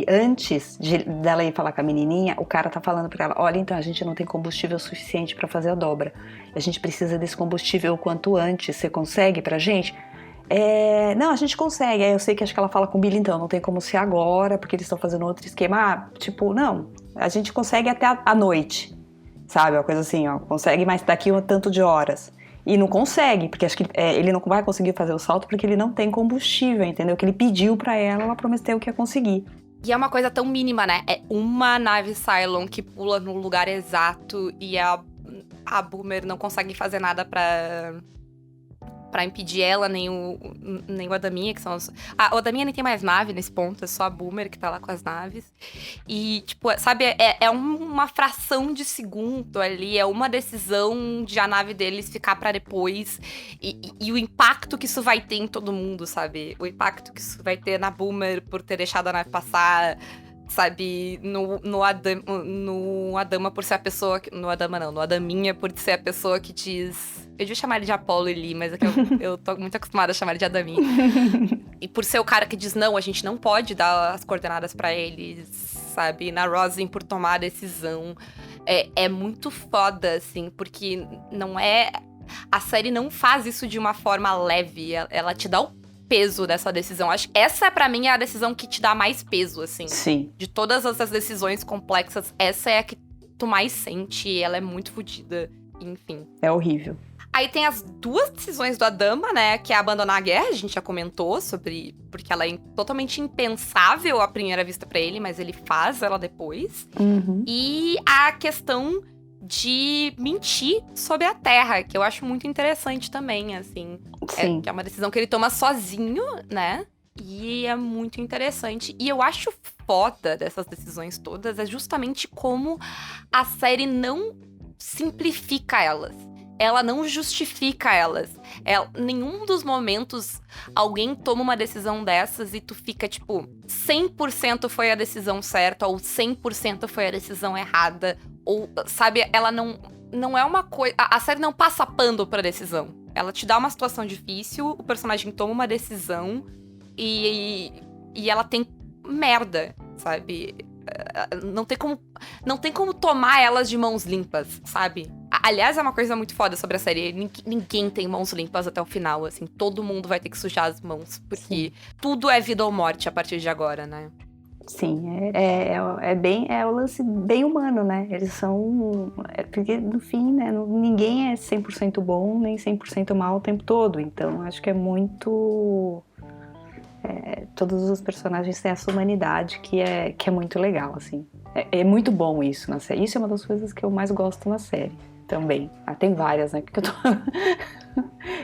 antes dela ir falar com a menininha, o cara tá falando pra ela, olha, então, a gente não tem combustível suficiente pra fazer a dobra. A gente precisa desse combustível o quanto antes. Você consegue pra gente? Não, a gente consegue. Aí eu sei que acho que ela fala com o Billy, então, não tem como ser agora, porque eles estão fazendo outro esquema. Não, a gente consegue até a noite, sabe? Uma coisa assim, ó, consegue, mas daqui um tanto de horas. E não consegue, porque acho que ele não vai conseguir fazer o salto porque ele não tem combustível, entendeu? Que ele pediu pra ela prometeu que ia conseguir. E é uma coisa tão mínima, né? É uma nave Cylon que pula no lugar exato e a Boomer não consegue fazer nada pra impedir ela, nem o Adaminha, que são os... o Adaminha nem tem mais nave nesse ponto, é só a Boomer que tá lá com as naves. E, tipo, sabe, é uma fração de segundo ali, é uma decisão de a nave deles ficar pra depois. E o impacto que isso vai ter em todo mundo, sabe? O impacto que isso vai ter na Boomer por ter deixado a nave passar... Sabe, no Adama por ser a pessoa... No Adama não, no Adaminha por ser a pessoa que diz... Eu devia chamar ele de Apollo e Lee, mas é que eu tô muito acostumada a chamar ele de Adaminha. E por ser o cara que diz, não, a gente não pode dar as coordenadas pra eles, sabe? Na Roslin por tomar a decisão. É muito foda, assim, porque não é... A série não faz isso de uma forma leve, ela te dá o peso dessa decisão. Acho que essa, pra mim, é a decisão que te dá mais peso, assim. Sim. De todas essas decisões complexas, essa é a que tu mais sente. Ela é muito fodida, enfim. É horrível. Aí tem as 2 decisões do Adama, né? Que é abandonar a guerra, a gente já comentou sobre... Porque ela é totalmente impensável à primeira vista pra ele, mas ele faz ela depois. Uhum. E a questão de mentir sobre a Terra, que eu acho muito interessante também, assim. Sim. Que é uma decisão que ele toma sozinho, né? E é muito interessante. E eu acho foda dessas decisões todas é justamente como a série não simplifica elas. Ela não justifica elas. Nenhum dos momentos alguém toma uma decisão dessas e tu fica, tipo, 100% foi a decisão certa ou 100% foi a decisão errada. Ou, sabe, ela não é uma coisa... A série não passa pano pra decisão. Ela te dá uma situação difícil, o personagem toma uma decisão e ela tem merda, sabe? Não tem como tomar elas de mãos limpas, sabe? Aliás, é uma coisa muito foda sobre a série. Ninguém tem mãos limpas até o final, assim. Todo mundo vai ter que sujar as mãos, porque tudo é vida ou morte a partir de agora, né? Sim, é o lance bem humano, né? Eles são... porque, no fim, né, ninguém é 100% bom nem 100% mal o tempo todo. Então, acho que é muito todos os personagens têm essa humanidade que é muito legal, assim. É muito bom isso na série. Isso é uma das coisas que eu mais gosto na série também. Tem várias, né? Porque eu tô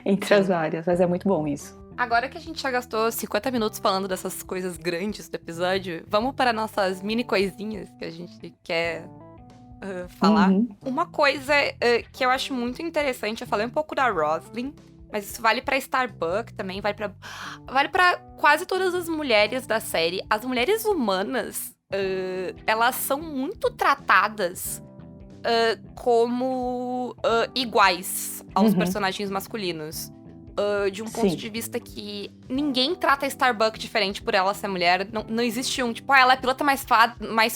entre as várias, mas é muito bom isso. Agora que a gente já gastou 50 minutos falando dessas coisas grandes do episódio, vamos para nossas mini coisinhas que a gente quer falar. Uma coisa que eu acho muito interessante, eu falei um pouco da Roslyn, mas isso vale pra Starbuck também, vale pra quase todas as mulheres da série. As mulheres humanas, elas são muito tratadas como iguais aos personagens masculinos. De um ponto de vista que ninguém trata a Starbuck diferente por ela ser mulher. Não existe tipo, ela é a pilota mais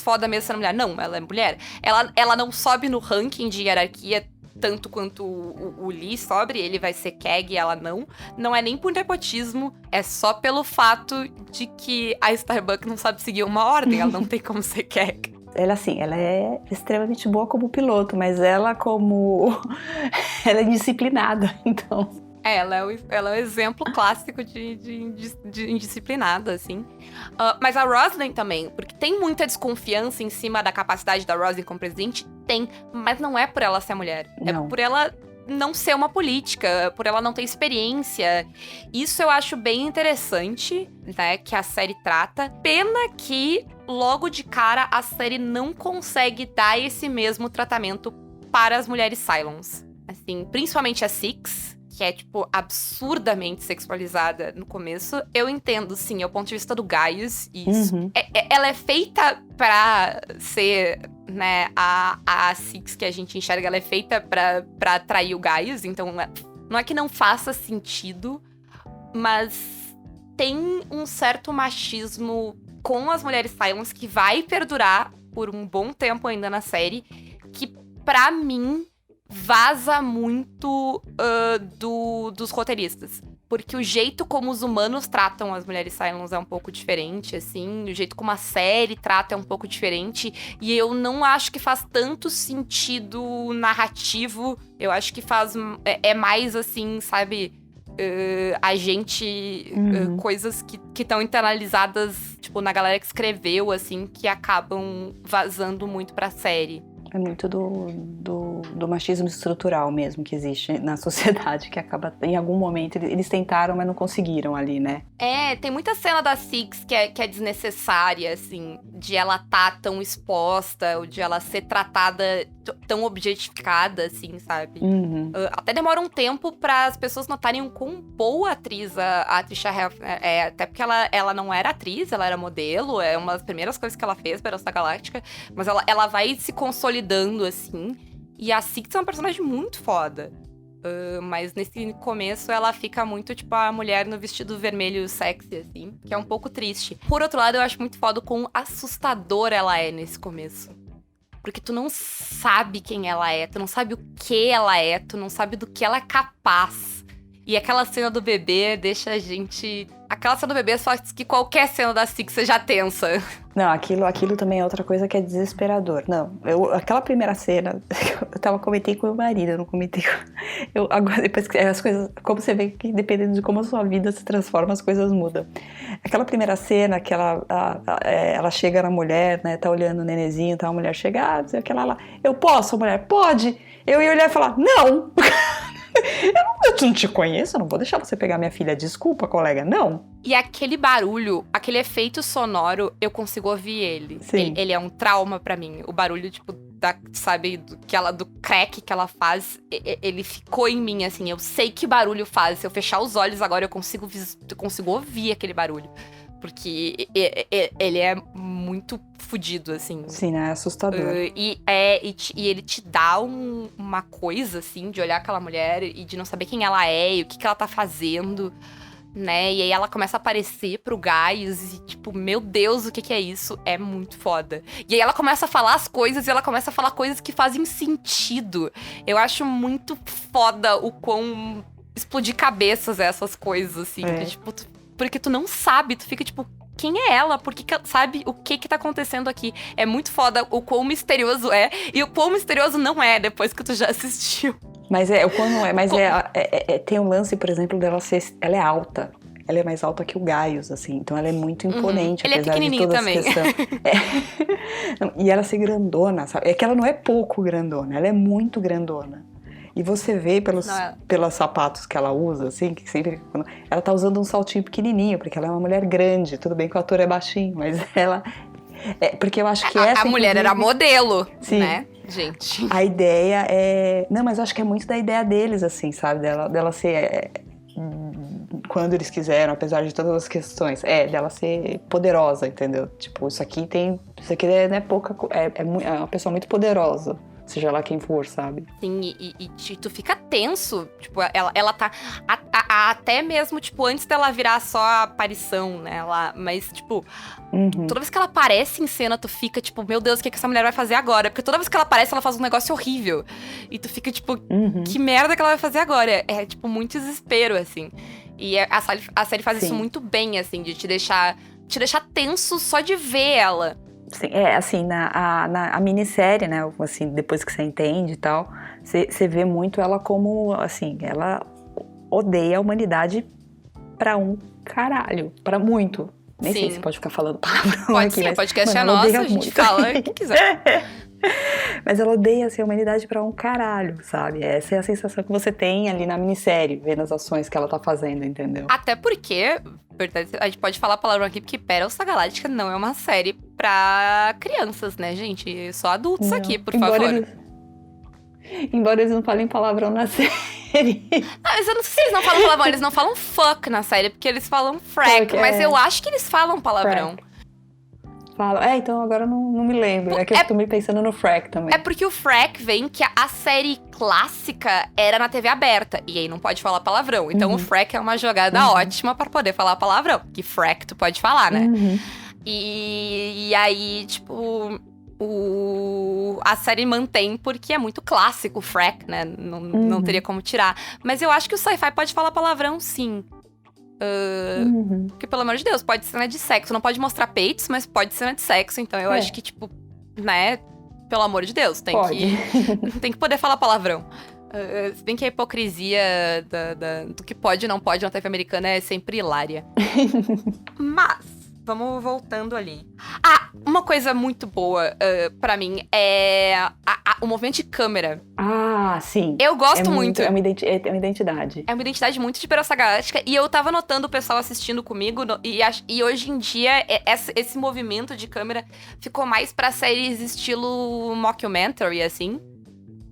foda mesmo sendo mulher. Não, ela é mulher. Ela não sobe no ranking de hierarquia tanto quanto o Lee sobe, ele vai ser Keg e ela não. Não é nem por nepotismo, é só pelo fato de que a Starbuck não sabe seguir uma ordem, ela não tem como ser Keg. Ela, assim, ela é extremamente boa como piloto, mas ela ela é indisciplinada, então... Ela é o exemplo clássico de indisciplinada, assim. Mas a Roslyn também, porque tem muita desconfiança em cima da capacidade da Roslyn como presidente, tem, mas não é por ela ser mulher. Não. É por ela não ser uma política, por ela não ter experiência. Isso eu acho bem interessante, né, que a série trata. Pena que, logo de cara, a série não consegue dar esse mesmo tratamento para as mulheres Cylons. Assim, principalmente a Six, que é, tipo, absurdamente sexualizada no começo. Eu entendo, sim, é o ponto de vista do Gaius, isso. Ela é feita pra ser, né, a Six que a gente enxerga, ela é feita pra atrair o Gaius, então não é que não faça sentido, mas tem um certo machismo com as mulheres Cylons que vai perdurar por um bom tempo ainda na série, que, pra mim, vaza muito dos roteiristas. Porque o jeito como os humanos tratam as mulheres Cylons é um pouco diferente, assim. O jeito como a série trata é um pouco diferente. E eu não acho que faz tanto sentido narrativo. Eu acho que é mais, assim, sabe... a gente... coisas que estão internalizadas, tipo, na galera que escreveu, assim, que acabam vazando muito pra série. É muito do machismo estrutural mesmo que existe na sociedade, que acaba, em algum momento, eles tentaram, mas não conseguiram ali, né? Tem muita cena da Six que é desnecessária, assim, de ela tá tão exposta, ou de ela ser tratada tão objetificada, assim, sabe? Até demora um tempo para as pessoas notarem o quão boa atriz a Trisha Helfer é, até porque ela não era atriz, ela era modelo, é uma das primeiras coisas que ela fez para Battlestar Galactica, mas ela vai se consolidando, assim, e a Six é uma personagem muito foda. Mas nesse começo ela fica muito, tipo, a mulher no vestido vermelho sexy, assim, que é um pouco triste. Por outro lado, eu acho muito foda o quão assustadora ela é nesse começo. Porque tu não sabe quem ela é, tu não sabe o que ela é, tu não sabe do que ela é capaz. E aquela cena do bebê deixa a gente... Aquela cena do bebê faz que qualquer cena da Six seja tensa. Não, aquilo também é outra coisa que é desesperador. Não, aquela primeira cena, comentei com o meu marido, eu não comentei com... Agora, depois que as coisas... Como você vê que dependendo de como a sua vida se transforma, as coisas mudam. Aquela primeira cena que ela chega na mulher, né, tá olhando o nenenzinho, tá, a mulher chega, aquela lá, eu posso, a mulher, pode? Eu ia olhar e falar, não! Eu não te conheço, eu não vou deixar você pegar minha filha. Desculpa, colega, não. E aquele barulho, aquele efeito sonoro, eu consigo ouvir ele. Sim. Ele é um trauma pra mim. O barulho, tipo, sabe, do crack que ela faz, ele ficou em mim, assim. Eu sei que barulho faz. Se eu fechar os olhos agora, eu consigo ouvir aquele barulho. Porque ele é muito fudido, assim. Sim, né? É assustador. E ele te dá uma coisa, assim, de olhar aquela mulher e de não saber quem ela é e o que ela tá fazendo, né? E aí ela começa a aparecer pro Gaius e, tipo, meu Deus, o que é isso? É muito foda. E aí ela começa a falar as coisas e ela começa a falar coisas que fazem sentido. Eu acho muito foda o quão explodir cabeças essas coisas, assim. Que, tipo, porque tu não sabe, tu fica tipo, quem é ela? Por que sabe o que tá acontecendo aqui? É muito foda o quão misterioso é e o quão misterioso não é depois que tu já assistiu. Mas tem um lance, por exemplo, dela ser... Ela é alta. ela é mais alta que o Gaius, assim, então ela é muito imponente, Ele é apesar de pequenininho todas também. as questões. Não, e ela ser grandona, sabe? É que ela não é pouco grandona, ela é muito grandona. E você vê pelos sapatos que ela usa, assim, que sempre... Ela tá usando um saltinho pequenininho, porque ela é uma mulher grande. Tudo bem que o ator é baixinho, mas ela... porque eu acho que A mulher era modelo, sim, né, gente? A ideia é... Não, mas eu acho que é muito da ideia deles, assim, sabe? Dela ser... quando eles quiseram, apesar de todas as questões. Dela ser poderosa, entendeu? Tipo, isso aqui não é pouca... É uma pessoa muito poderosa. Seja lá quem for, sabe? Sim, e tu fica tenso. Tipo, ela tá... até mesmo, tipo, antes dela virar só a aparição, né? Mas, tipo... Toda vez que ela aparece em cena, tu fica, tipo... Meu Deus, o que essa mulher vai fazer agora? Porque toda vez que ela aparece, ela faz um negócio horrível. E tu fica, tipo... Que merda que ela vai fazer agora? É, tipo, muito desespero, assim. E a série faz isso muito bem, assim. De te deixar tenso só de ver ela. Sim, assim, na minissérie, né, assim, depois que você entende e tal, você vê muito ela como, assim, ela odeia a humanidade pra um caralho, pra muito. Nem sei se pode ficar falando palavrão pode aqui, sim, mas... podcast é nosso, a gente fala o que quiser. Mas ela odeia, assim, a humanidade pra um caralho, sabe? Essa é a sensação que você tem ali na minissérie, vendo as ações que ela tá fazendo, entendeu? Até porque... A gente pode falar palavrão aqui, porque Battlestar Galactica não é uma série pra crianças, né, gente? Só adultos aqui, por favor. Embora eles não falem palavrão na série. Mas eu não sei se eles não falam palavrão, eles não falam fuck na série, porque eles falam frack, mas eu acho que eles falam palavrão. Fala. Então agora eu não me lembro. É que eu tô me pensando no frack também. É porque o frack vem que a série clássica era na TV aberta. E aí não pode falar palavrão. Então o frack é uma jogada ótima pra poder falar palavrão. Que frack tu pode falar, né? E aí, tipo... A série mantém porque é muito clássico o frack, né? Não teria como tirar. Mas eu acho que o sci-fi pode falar palavrão, sim. Porque, pelo amor de Deus, pode ser cena de sexo. Não pode mostrar peitos, mas pode ser cena de sexo. Então eu acho que, tipo, né? Pelo amor de Deus, tem que poder falar palavrão. Se bem que a hipocrisia do que pode e não pode na TV americana é sempre hilária. Mas, vamos voltando ali. Uma coisa muito boa pra mim é o movimento de câmera. Sim. Eu gosto muito. É uma identidade. É uma identidade muito de Battlestar Galactica. E eu tava notando o pessoal assistindo comigo. E hoje em dia, esse movimento de câmera ficou mais pra séries estilo mockumentary, assim.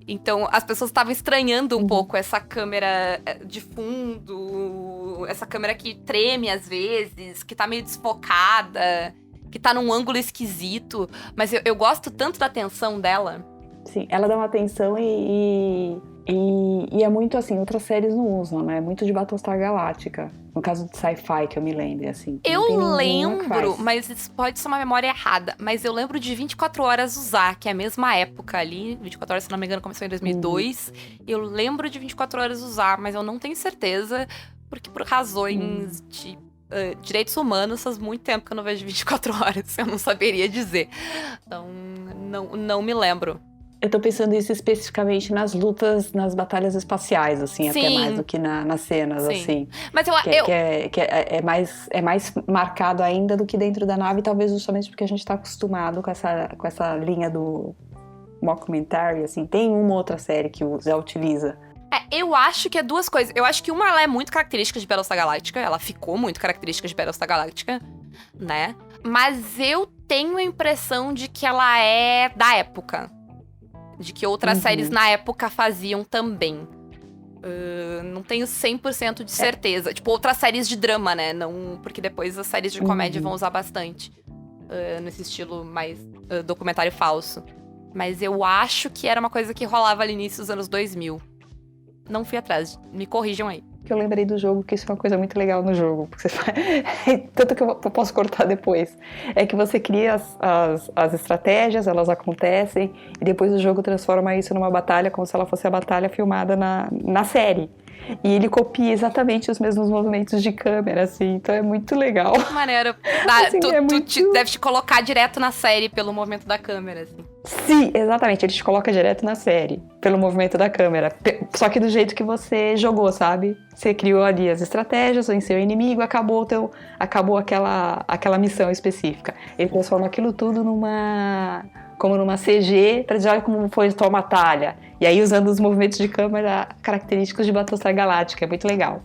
Então, as pessoas estavam estranhando um pouco essa câmera de fundo, essa câmera que treme às vezes, que tá meio desfocada, que tá num ângulo esquisito. Mas eu gosto tanto da tensão dela. Sim, ela dá uma atenção e é muito assim, outras séries não usam, né? É muito de Battlestar Galactica. No caso de sci-fi, que eu me lembro, assim. Eu lembro, mas isso pode ser uma memória errada, mas eu lembro de 24 Horas usar, que é a mesma época ali. 24 Horas, se não me engano, começou em 2002. Eu lembro de 24 Horas usar, mas eu não tenho certeza, porque por razões de direitos humanos, faz muito tempo que eu não vejo 24 Horas, eu não saberia dizer. Então, não me lembro. Eu tô pensando isso especificamente nas lutas, nas batalhas espaciais, assim, até mais do que nas cenas, assim. Mas é mais marcado ainda do que dentro da nave, talvez justamente porque a gente tá acostumado com essa linha do mockumentary, assim. Tem uma outra série que já utiliza. Eu acho que é duas coisas. Eu acho que uma, ela é muito característica de Battlestar Galactica, ela ficou muito característica de Battlestar Galactica, né? Mas eu tenho a impressão de que ela é da época. De que outras séries na época faziam também. Não tenho 100% de certeza. Tipo, outras séries de drama, né? Não, porque depois as séries de comédia vão usar bastante. Nesse estilo mais documentário falso. Mas eu acho que era uma coisa que rolava ali início dos anos 2000. Não fui atrás. Me corrijam aí. Que eu lembrei do jogo, que isso é uma coisa muito legal no jogo. Porque você faz... Tanto que eu posso cortar depois. É que você cria as estratégias, elas acontecem, e depois o jogo transforma isso numa batalha, como se ela fosse a batalha filmada na série. E ele copia exatamente os mesmos movimentos de câmera, assim, então é muito legal. Que maneiro. Assim, Tu deve te colocar direto na série pelo movimento da câmera, assim. Sim, exatamente, ele te coloca direto na série, pelo movimento da câmera. Só que do jeito que você jogou, sabe? Você criou ali as estratégias, venceu o inimigo, acabou aquela missão específica. Ele transforma aquilo tudo como numa CG, pra dizer, olha como foi a tua batalha. E aí usando os movimentos de câmera característicos de Battlestar Galactica, é muito legal.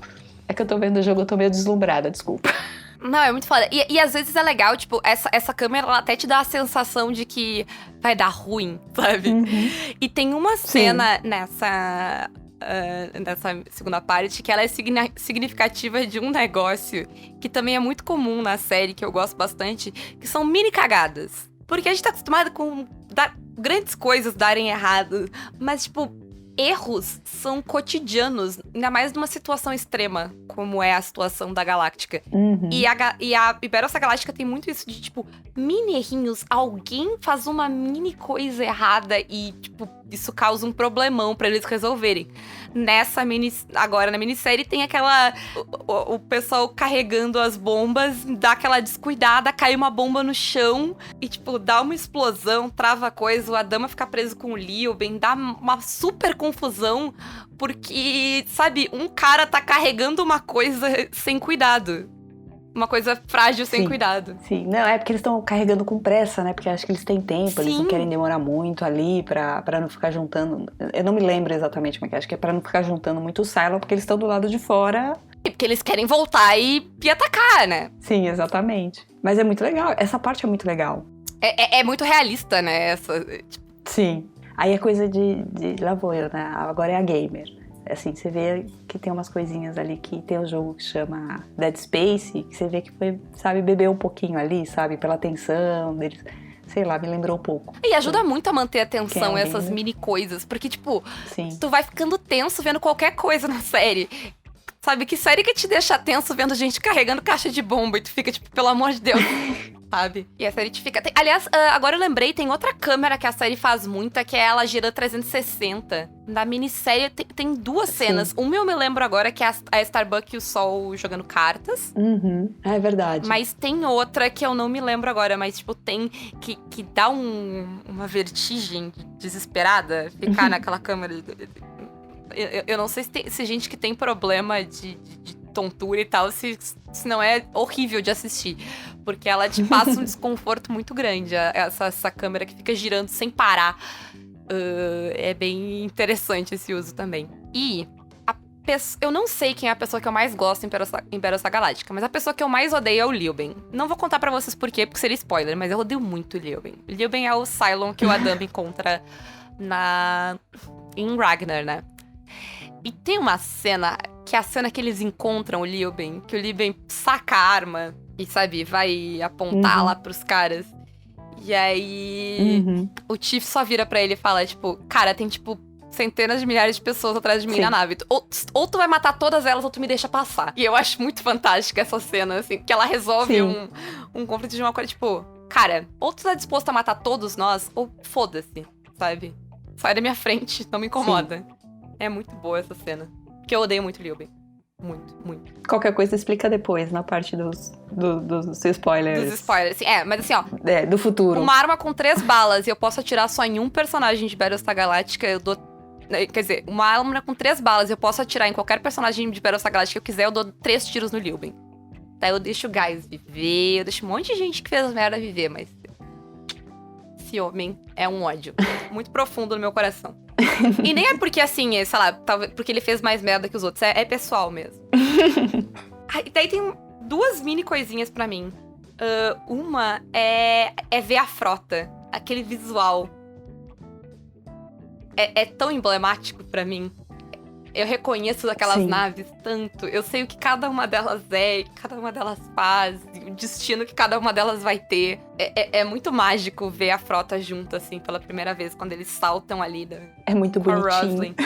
É que eu tô vendo o jogo, eu tô meio deslumbrada, desculpa. Não, é muito foda. E às vezes é legal, tipo, essa câmera, ela até te dá a sensação de que vai dar ruim, sabe? Uhum. E tem uma cena nessa segunda parte que ela é significativa de um negócio que também é muito comum na série, que eu gosto bastante, que são mini cagadas. Porque a gente tá acostumado com grandes coisas darem errado, mas, tipo, erros são cotidianos, ainda mais numa situação extrema, como é a situação da Galáctica. Uhum. E a Battlestar Galáctica tem muito isso de, tipo, mini errinhos. Alguém faz uma mini coisa errada e, tipo, isso causa um problemão pra eles resolverem. Agora, na minissérie, tem aquela... O pessoal carregando as bombas, dá aquela descuidada, cai uma bomba no chão e, tipo, dá uma explosão, trava a coisa, o Adama fica preso com o Lioben, dá uma super confusão, porque, sabe, um cara tá carregando uma coisa sem cuidado. Uma coisa frágil sem cuidado. Sim, não, é porque eles estão carregando com pressa, né? Porque acho que eles têm tempo, eles não querem demorar muito ali pra não ficar juntando. Eu não me lembro exatamente como é que é, acho que é pra não ficar juntando muito o Cylon, porque eles estão do lado de fora. E porque eles querem voltar e atacar, né? Sim, exatamente. Mas é muito legal, essa parte é muito legal. É muito realista, né? Sim. Aí é coisa de lá vou eu, né? Agora é a gamer. Assim, você vê que tem umas coisinhas ali, que tem um jogo que chama Dead Space, que você vê que foi, sabe, beber um pouquinho ali, sabe, pela tensão deles. Sei lá, me lembrou um pouco. E ajuda muito a manter a tensão, essas mini coisas. Porque, tipo, tu vai ficando tenso vendo qualquer coisa na série. Sabe, que série que te deixa tenso vendo gente carregando caixa de bomba e tu fica, tipo, pelo amor de Deus. Sabe? E a série te fica... Aliás, agora eu lembrei, tem outra câmera que a série faz muita, que é ela gira 360. Na minissérie tem duas cenas. Uma eu me lembro agora, que é a Starbuck e o Sol jogando cartas. Uhum, é verdade. Mas tem outra que eu não me lembro agora, mas, tipo, tem que dá uma vertigem desesperada ficar naquela câmera. Eu não sei se gente que tem problema de tontura e tal, se não é horrível de assistir. Porque ela te passa um desconforto muito grande, essa câmera que fica girando sem parar. É bem interessante esse uso também. E eu não sei quem é a pessoa que eu mais gosto em Battlestar Galactica, mas a pessoa que eu mais odeio é o Lioben. Não vou contar pra vocês por quê, porque seria spoiler, mas eu odeio muito o Lioben. O Lioben é o Cylon que o Adam encontra em Ragnar, né? E tem uma cena, que é a cena que eles encontram o Lioben, que o Lioben saca a arma e, sabe, vai apontar lá pros caras. E aí o Chief só vira pra ele e fala, tipo, cara, tem, tipo, centenas de milhares de pessoas atrás de mim na nave. Ou tu vai matar todas elas ou tu me deixa passar. E eu acho muito fantástica essa cena, assim, porque ela resolve um conflito de uma coisa, tipo, cara, ou tu tá disposto a matar todos nós, ou foda-se, sabe? Sai da minha frente, não me incomoda. É muito boa essa cena. Porque eu odeio muito o Lioben. Muito, muito. Qualquer coisa explica depois, na parte dos spoilers. Dos spoilers, sim. Mas assim, ó. Do futuro. Uma arma com 3 balas e eu posso atirar só em um personagem de Battlestar Galactica, eu dou... Quer dizer, uma arma com 3 balas e eu posso atirar em qualquer personagem de Battlestar Galactica que eu quiser, eu dou 3 tiros no Lioben. Daí eu deixo o Guys viver, eu deixo um monte de gente que fez merda viver, mas... Esse homem é um ódio muito profundo no meu coração. E nem é porque, assim, sei lá, porque ele fez mais merda que os outros. É pessoal mesmo. Daí tem 2 mini coisinhas pra mim. Uma é ver a frota. Aquele visual. É tão emblemático pra mim. Eu reconheço aquelas naves tanto. Eu sei o que cada uma delas é, o que cada uma delas faz, o destino que cada uma delas vai ter. É muito mágico ver a frota junto, assim, pela primeira vez, quando eles saltam ali é muito bonitinho.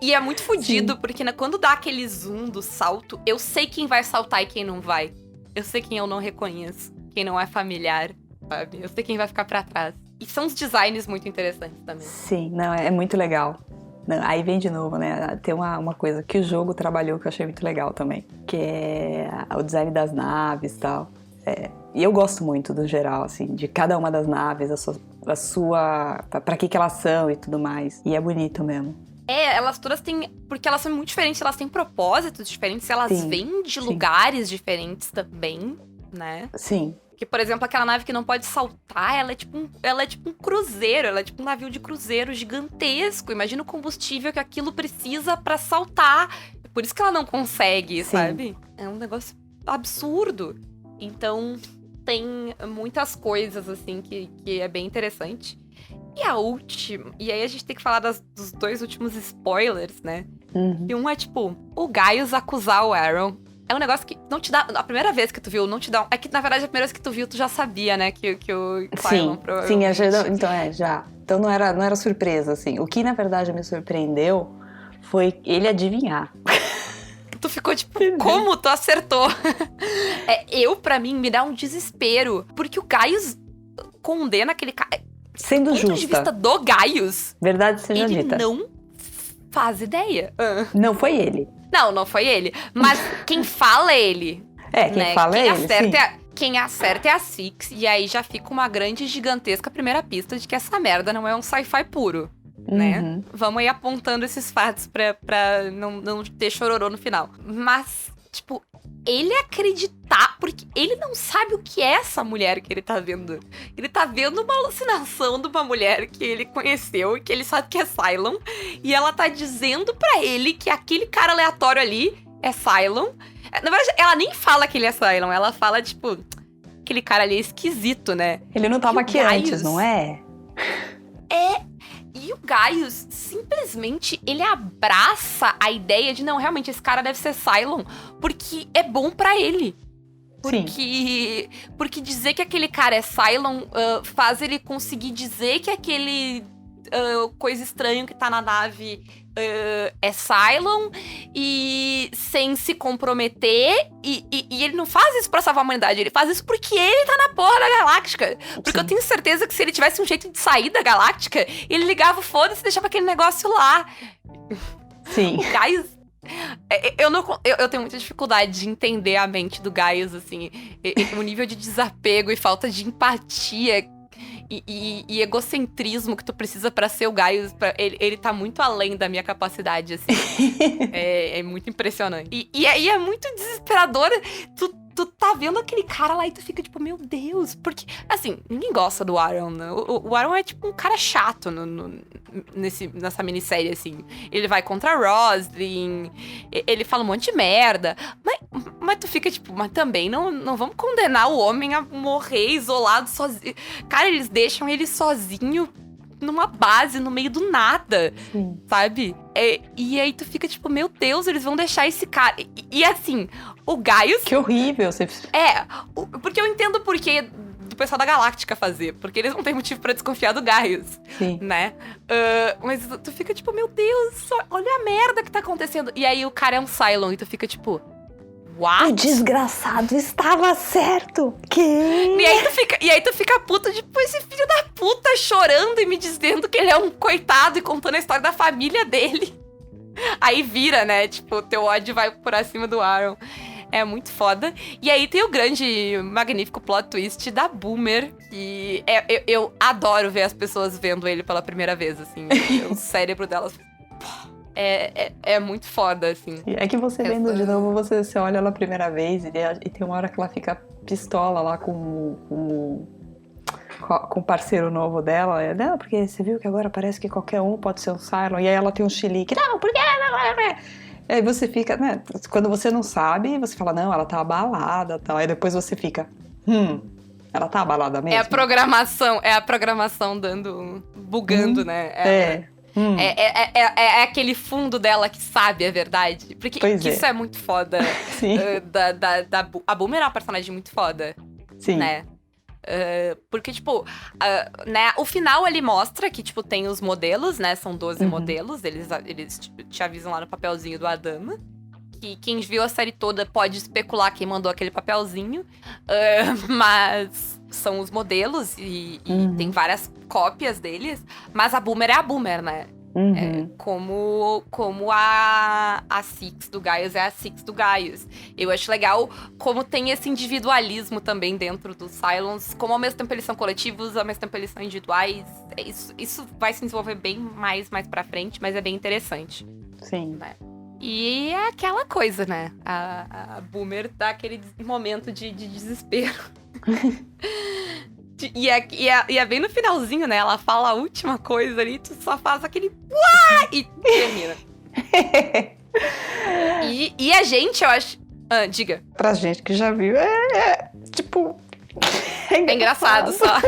E é muito fodido, porque quando dá aquele zoom do salto, eu sei quem vai saltar e quem não vai. Eu sei quem eu não reconheço, quem não é familiar, sabe? Eu sei quem vai ficar pra trás. E são uns designs muito interessantes também. Sim, não, é muito legal. Não, aí vem de novo, né? Tem uma coisa que o jogo trabalhou que eu achei muito legal também, que é o design das naves e tal. E eu gosto muito, do geral, assim, de cada uma das naves, pra que elas são e tudo mais. E é bonito mesmo. Elas todas têm... Porque elas são muito diferentes, elas têm propósitos diferentes, elas vêm de lugares diferentes também, né? Sim. Que, por exemplo, aquela nave que não pode saltar, ela é tipo um cruzeiro, ela é tipo um navio de cruzeiro gigantesco. Imagina o combustível que aquilo precisa pra saltar. Por isso que ela não consegue, sabe? É um negócio absurdo. Então, tem muitas coisas, assim, que é bem interessante. E a última... E aí a gente tem que falar dos 2 últimos spoilers, né? E um é, tipo, o Gaius acusar o Aaron. É um negócio que não te dá... A primeira vez que tu viu, não te dá... É que, na verdade, a primeira vez que tu viu, tu já sabia, né? Que o Cylon, provavelmente... Sim, então já. Então não era surpresa, assim. O que, na verdade, me surpreendeu foi ele adivinhar. Tu ficou tipo, como tu acertou? Pra mim, me dá um desespero. Porque o Gaius condena aquele cara... Sendo justa. Do ponto de vista do Gaius... Verdade seja dita. Ele não faz ideia. Não foi ele. Não foi ele. Mas quem fala é ele. Quem fala é ele, sim. Quem acerta é a Six. E aí já fica uma grande, gigantesca primeira pista de que essa merda não é um sci-fi puro. Né? Vamos aí apontando esses fatos pra não ter chororô no final. Mas, tipo, ele acreditar... Porque ele não sabe o que é essa mulher que ele tá vendo. Ele tá vendo uma alucinação de uma mulher que ele conheceu e que ele sabe que é Cylon. E ela tá dizendo pra ele que aquele cara aleatório ali é Cylon. Na verdade, ela nem fala que ele é Cylon. Ela fala, tipo... Aquele cara ali é esquisito, né? Ele não tava aqui antes, não é? E o Gaius, simplesmente, ele abraça a ideia de, não, realmente, esse cara deve ser Cylon, porque é bom pra ele. Porque dizer que aquele cara é Cylon faz ele conseguir dizer que aquele coisa estranha que tá na nave é Cylon, e sem se comprometer, e ele não faz isso pra salvar a humanidade, ele faz isso porque ele tá na porra da galáctica. Porque eu tenho certeza que se ele tivesse um jeito de sair da galáctica, ele ligava o foda-se e deixava aquele negócio lá. Sim. O Gaius... Eu tenho muita dificuldade de entender a mente do Gaius, assim. O nível de desapego e falta de empatia e egocentrismo que tu precisa pra ser o Gaius, ele tá muito além da minha capacidade, assim. É muito impressionante. E aí é muito desesperador. Tu tá vendo aquele cara lá e tu fica tipo, meu Deus, porque, assim, ninguém gosta do Aaron, né? O Aaron é tipo um cara chato nessa minissérie, assim. Ele vai contra a Roslin, ele fala um monte de merda, mas tu fica tipo, mas também não vamos condenar o homem a morrer isolado sozinho. Cara, eles deixam ele sozinho numa base, no meio do nada, sabe? E aí tu fica tipo, meu Deus, eles vão deixar esse cara... E assim, o Gaius... Que horrível. Porque eu entendo o porquê do pessoal da Galáctica fazer, porque eles não têm motivo pra desconfiar do Gaius, né? Mas tu fica tipo, meu Deus, olha a merda que tá acontecendo. E aí o cara é um Cylon e tu fica tipo... What? O desgraçado estava certo. Que? E aí tu fica puto, tipo, esse filho da puta chorando e me dizendo que ele é um coitado e contando a história da família dele. Aí vira, né? Tipo, teu ódio vai por acima do Aaron. É muito foda. E aí tem o grande, magnífico plot twist da Boomer. E eu adoro ver as pessoas vendo ele pela primeira vez, assim. O cérebro delas... É muito foda, assim. É que você vendo de novo, você olha ela a primeira vez e tem uma hora que ela fica pistola lá com o parceiro novo dela. Não, porque você viu que agora parece que qualquer um pode ser um Cylon. E aí ela tem um chilique. Não, por quê? E aí você fica, né? Quando você não sabe, você fala, não, ela tá abalada, tal. Aí depois você fica, ela tá abalada mesmo? É a programação bugando, né? É aquele fundo dela que sabe a verdade. Porque isso é muito foda. Sim. A Boomer é uma personagem muito foda. Sim. Né? Porque, tipo, né, o final ele mostra que, tipo, tem os modelos, né? São 12 modelos. Eles tipo, te avisam lá no papelzinho do Adama. Que quem viu a série toda pode especular quem mandou aquele papelzinho. Mas são os modelos e tem várias cópias deles. Mas a Boomer é a Boomer, né? Como a Six do Gaius é a Six do Gaius. Eu acho legal como tem esse individualismo também dentro dos Cylons, como ao mesmo tempo eles são coletivos, ao mesmo tempo eles são individuais. Isso vai se desenvolver bem mais pra frente, mas é bem interessante. Sim. Né? E é aquela coisa, né? A Boomer dá aquele momento de desespero. E é bem no finalzinho, né? Ela fala a última coisa ali, tu só faz aquele uá! E termina. e a gente, eu acho... diga. Pra gente que já viu, tipo... É engraçado só.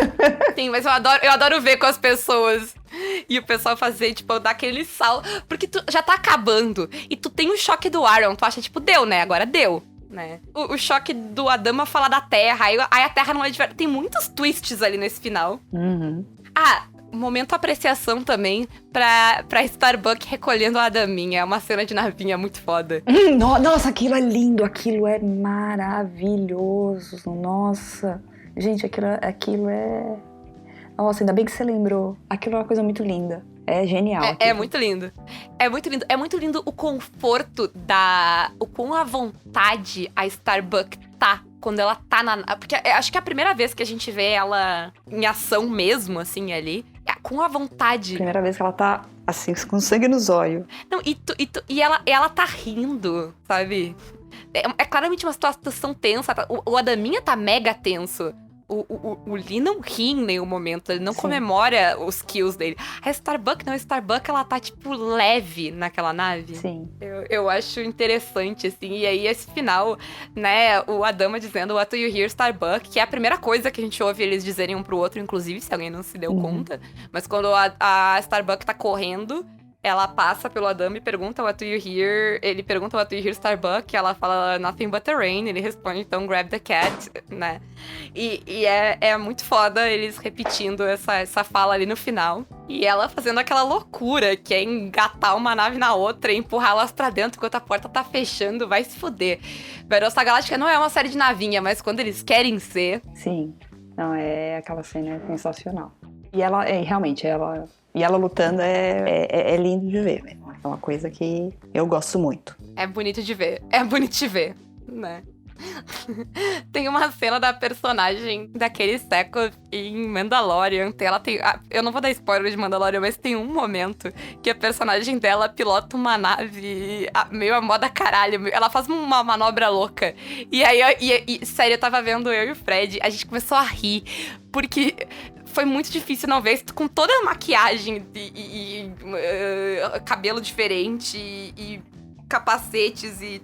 Sim, mas eu adoro ver com as pessoas. E o pessoal fazer, tipo, dar aquele sal. Porque tu já tá acabando. E tu tem o choque do Aaron. Tu acha, tipo, deu, né? Agora deu. Né? O choque do Adama falar da Terra. Aí a Terra não é de verdade. Tem muitos twists ali nesse final. Momento apreciação também pra Starbuck recolhendo a Adaminha. É uma cena de navinha muito foda. Nossa, aquilo é lindo. Aquilo é maravilhoso. Nossa. Gente, aquilo é... Nossa, ainda bem que você lembrou. Aquilo é uma coisa muito linda. É genial. É muito lindo. É muito lindo. É muito lindo o conforto o quão à vontade a Starbuck tá quando ela tá na... Porque acho que é a primeira vez que a gente vê ela em ação mesmo, assim, ali. Com a vontade. Primeira vez que ela tá, assim, com sangue nos olhos. Não, e ela tá rindo, sabe? É claramente uma situação tensa. O Adaminha tá mega tenso. O Lee não ri em nenhum momento, ele não comemora os kills dele. A Starbuck não, a Starbuck ela tá, tipo, leve naquela nave. Sim. Eu acho interessante, assim, e aí esse final, né, o Adama dizendo What do you hear, Starbuck, que é a primeira coisa que a gente ouve eles dizerem um pro outro, inclusive, se alguém não se deu conta. Mas quando a Starbuck tá correndo, ela passa pelo Adama e pergunta What do you hear? Ele pergunta What do you hear, Starbuck? Ela fala Nothing but the rain. Ele responde, então grab the cat, né? E é muito foda eles repetindo essa fala ali no final. E ela fazendo aquela loucura, que é engatar uma nave na outra e empurrá-las pra dentro enquanto a porta tá fechando. Vai se fuder. Battlestar Galactica não é uma série de navinha, mas quando eles querem ser... Sim. Não, aquela cena é sensacional. E ela, realmente, E ela lutando é lindo de ver, mesmo. É uma coisa que eu gosto muito. É bonito de ver. É bonito de ver, né? Tem uma cena da personagem daquele Sekov em Mandalorian. Eu não vou dar spoiler de Mandalorian, mas tem um momento que a personagem dela pilota uma nave meio a moda caralho. Ela faz uma manobra louca. E aí, sério, eu tava vendo eu e o Fred, a gente começou a rir. Porque... foi muito difícil não ver isso com toda a maquiagem e cabelo diferente e capacetes e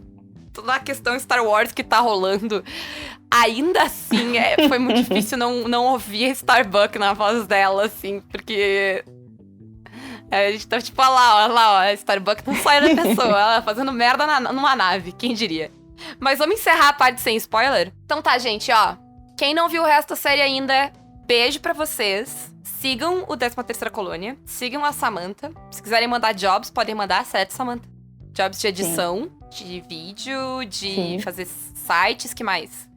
toda a questão Star Wars que tá rolando. Ainda assim, foi muito difícil não ouvir a Starbuck na voz dela, assim, porque... a gente tá tipo, olha lá, a Starbuck não sai da pessoa, ela fazendo merda numa nave, quem diria. Mas vamos encerrar a parte sem spoiler? Então tá, gente, ó. Quem não viu o resto da série ainda... beijo pra vocês. Sigam o 13ª Colônia. Sigam a Samantha. Se quiserem mandar jobs, podem mandar, certo, Samantha? Jobs de edição, de vídeo, de fazer sites, que mais?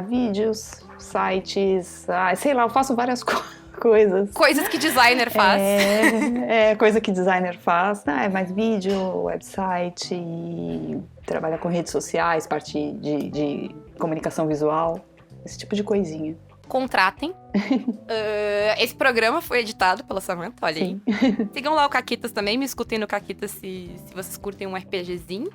Vídeos, sites, sei lá, eu faço várias coisas. Coisas que designer faz. Coisa que designer faz. É mais vídeo, website, trabalha com redes sociais, parte de comunicação visual, esse tipo de coisinha. Contratem. Esse programa foi editado pela Samantha, olha aí. Sigam lá o Caquitas também, me escutem no Caquitas se vocês curtem um RPGzinho.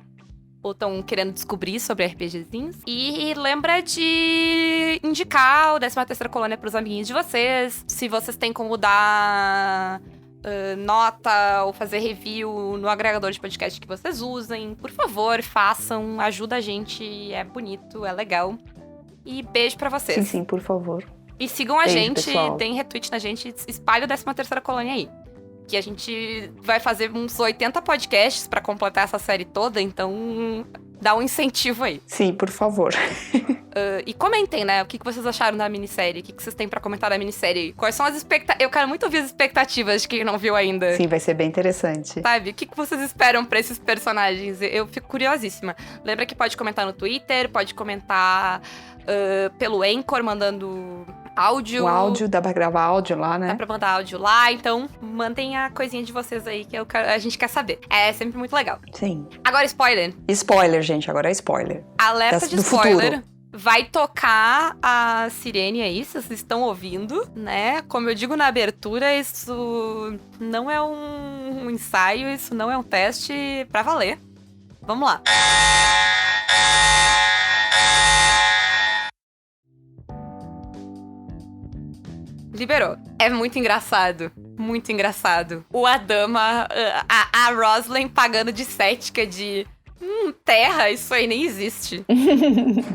Ou estão querendo descobrir sobre RPGzinhos. E lembra de indicar o 13ª Colônia pros amiguinhos de vocês. Se vocês têm como dar nota ou fazer review no agregador de podcast que vocês usem, por favor, façam. Ajuda a gente, é bonito, é legal. E beijo pra vocês. Sim, por favor. E sigam a gente, pessoal. Deem retweet na gente, espalhe o 13ª Colônia aí. Que a gente vai fazer uns 80 podcasts pra completar essa série toda, então dá um incentivo aí. Sim, por favor. E comentem, né, o que vocês acharam da minissérie, o que vocês têm pra comentar da minissérie. Quais são as expectativas? Eu quero muito ouvir as expectativas de quem não viu ainda. Sim, vai ser bem interessante. Sabe, o que vocês esperam pra esses personagens? Eu fico curiosíssima. Lembra que pode comentar no Twitter, pode comentar pelo Anchor, mandando áudio. O áudio, dá pra gravar áudio lá, né? Dá pra mandar áudio lá, então mandem a coisinha de vocês aí que a gente quer saber. É sempre muito legal. Sim. Agora, spoiler. Spoiler, gente, agora é spoiler. Alerta de do spoiler. futuro. Vai tocar a sirene aí, vocês estão ouvindo, né? Como eu digo na abertura, isso não é um ensaio, isso não é um teste pra valer. Vamos lá. Liberou. É muito engraçado. Muito engraçado. O Adama, a Roslyn pagando de cética de... terra, isso aí nem existe.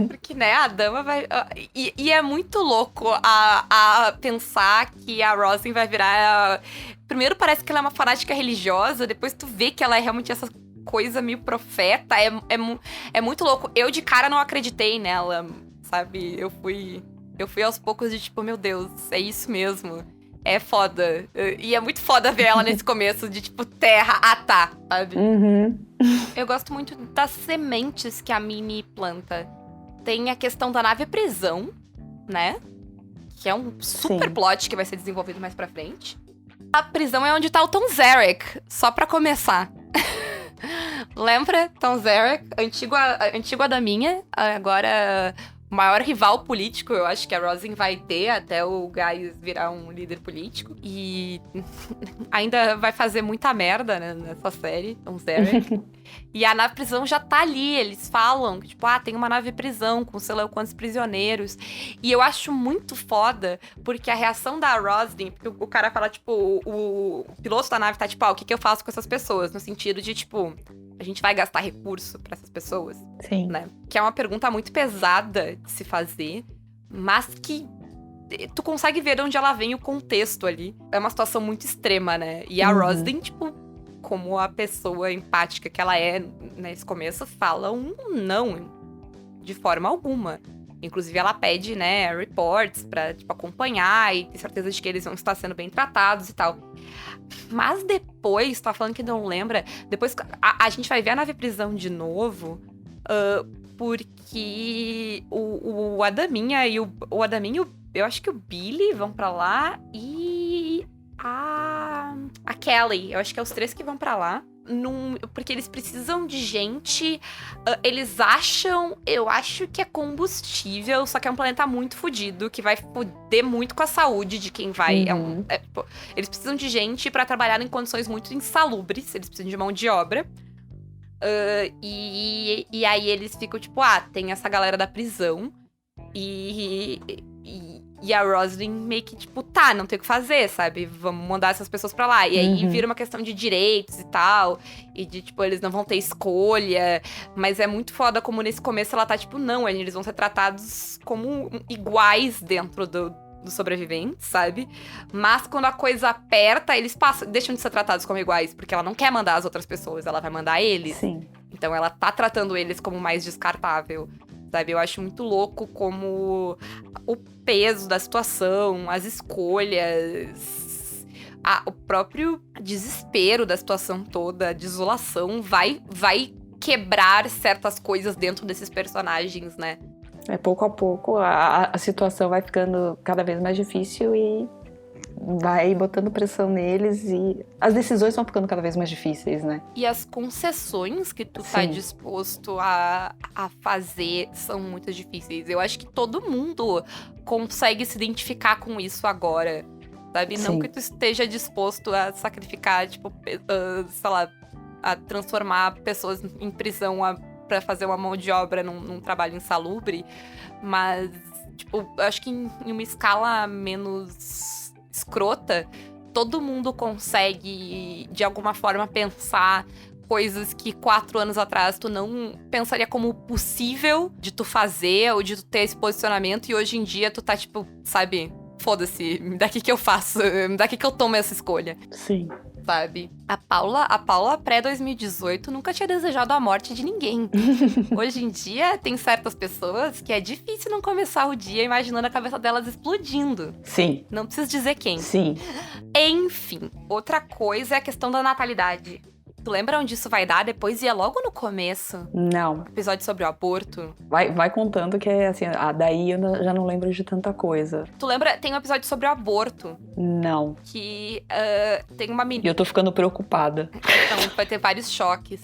Porque, né, a Dama vai... E é muito louco a pensar que a Roslyn vai virar... Primeiro parece que ela é uma fanática religiosa, depois tu vê que ela é realmente essa coisa meio profeta. É muito louco. Eu, de cara, não acreditei nela, sabe? Eu fui aos poucos de tipo, meu Deus, é isso mesmo. É foda. E é muito foda ver ela nesse começo de tipo, terra, tá, sabe? Uhum. Eu gosto muito das sementes que a Mimi planta. Tem a questão da nave prisão, né? Que é um super Sim. plot que vai ser desenvolvido mais pra frente. A prisão é onde tá o Tom Zarek, só pra começar. Lembra? Tom Zarek, antigo Adaminha, agora o maior rival político, eu acho que a Roslyn vai ter até o Gaius virar um líder político. E ainda vai fazer muita merda, né, nessa série, Tom Zarek. E a nave prisão já tá ali, eles falam que, tipo, tem uma nave prisão com sei lá quantos prisioneiros. E eu acho muito foda, porque a reação da Roslyn, porque o cara fala, tipo, o piloto da nave tá, tipo, o que eu faço com essas pessoas? No sentido de, tipo, a gente vai gastar recurso pra essas pessoas? Sim. Né? Que é uma pergunta muito pesada de se fazer, mas que tu consegue ver de onde ela vem o contexto ali. É uma situação muito extrema, né? E a Roslyn, tipo, como a pessoa empática que ela é nesse começo, fala um não, de forma alguma. Inclusive, ela pede, né, reports pra, tipo, acompanhar e ter certeza de que eles vão estar sendo bem tratados e tal. Mas depois, tá falando que não lembra, depois a gente vai ver a nave prisão de novo, porque o Adaminha e o Adaminha, eu acho que o Billy vão pra lá e a Kelly, eu acho que é os três que vão pra lá. Porque eles precisam de gente. Eles acham, eu acho que é combustível, só que é um planeta muito fodido, que vai foder muito com a saúde de quem vai. Tipo, eles precisam de gente pra trabalhar em condições muito insalubres, eles precisam de mão de obra. E aí eles ficam tipo, tem essa galera da prisão. E a Roslyn meio que, tipo, não tem o que fazer, sabe? Vamos mandar essas pessoas pra lá. E aí vira uma questão de direitos e tal. E de, tipo, eles não vão ter escolha. Mas é muito foda como nesse começo ela tá, tipo, não, eles vão ser tratados como iguais dentro dos sobreviventes, sabe? Mas quando a coisa aperta, eles deixam de ser tratados como iguais. Porque ela não quer mandar as outras pessoas, ela vai mandar eles. Sim. Então ela tá tratando eles como mais descartável. Sabe, eu acho muito louco como o peso da situação, as escolhas, o próprio desespero da situação toda, a desolação, vai quebrar certas coisas dentro desses personagens, né? Pouco a pouco a situação vai ficando cada vez mais difícil e vai botando pressão neles e as decisões vão ficando cada vez mais difíceis, né? E as concessões que tu tá disposto a fazer são muito difíceis. Eu acho que todo mundo consegue se identificar com isso agora, sabe? Sim. Não que tu esteja disposto a sacrificar, tipo, sei lá, a transformar pessoas em prisão pra fazer uma mão de obra num trabalho insalubre, mas, tipo, eu acho que em uma escala menos escrota, todo mundo consegue, de alguma forma, pensar coisas que 4 anos atrás tu não pensaria como possível de tu fazer ou de tu ter esse posicionamento, e hoje em dia tu tá, tipo, sabe, foda-se, me dá aqui que eu faço, me dá aqui que eu tomo essa escolha. Sim. Sabe? A Paula pré-2018 nunca tinha desejado a morte de ninguém. Hoje em dia, tem certas pessoas que é difícil não começar o dia imaginando a cabeça delas explodindo. Sim. Não preciso dizer quem. Sim. Enfim, outra coisa é a questão da natalidade. Tu lembra onde isso vai dar depois? E é logo no começo. Não. Episódio sobre o aborto. Vai contando que é assim, daí eu já não lembro de tanta coisa. Tu lembra? Tem um episódio sobre o aborto. Não. Que tem uma menina. E eu tô ficando preocupada. Então, vai ter vários choques.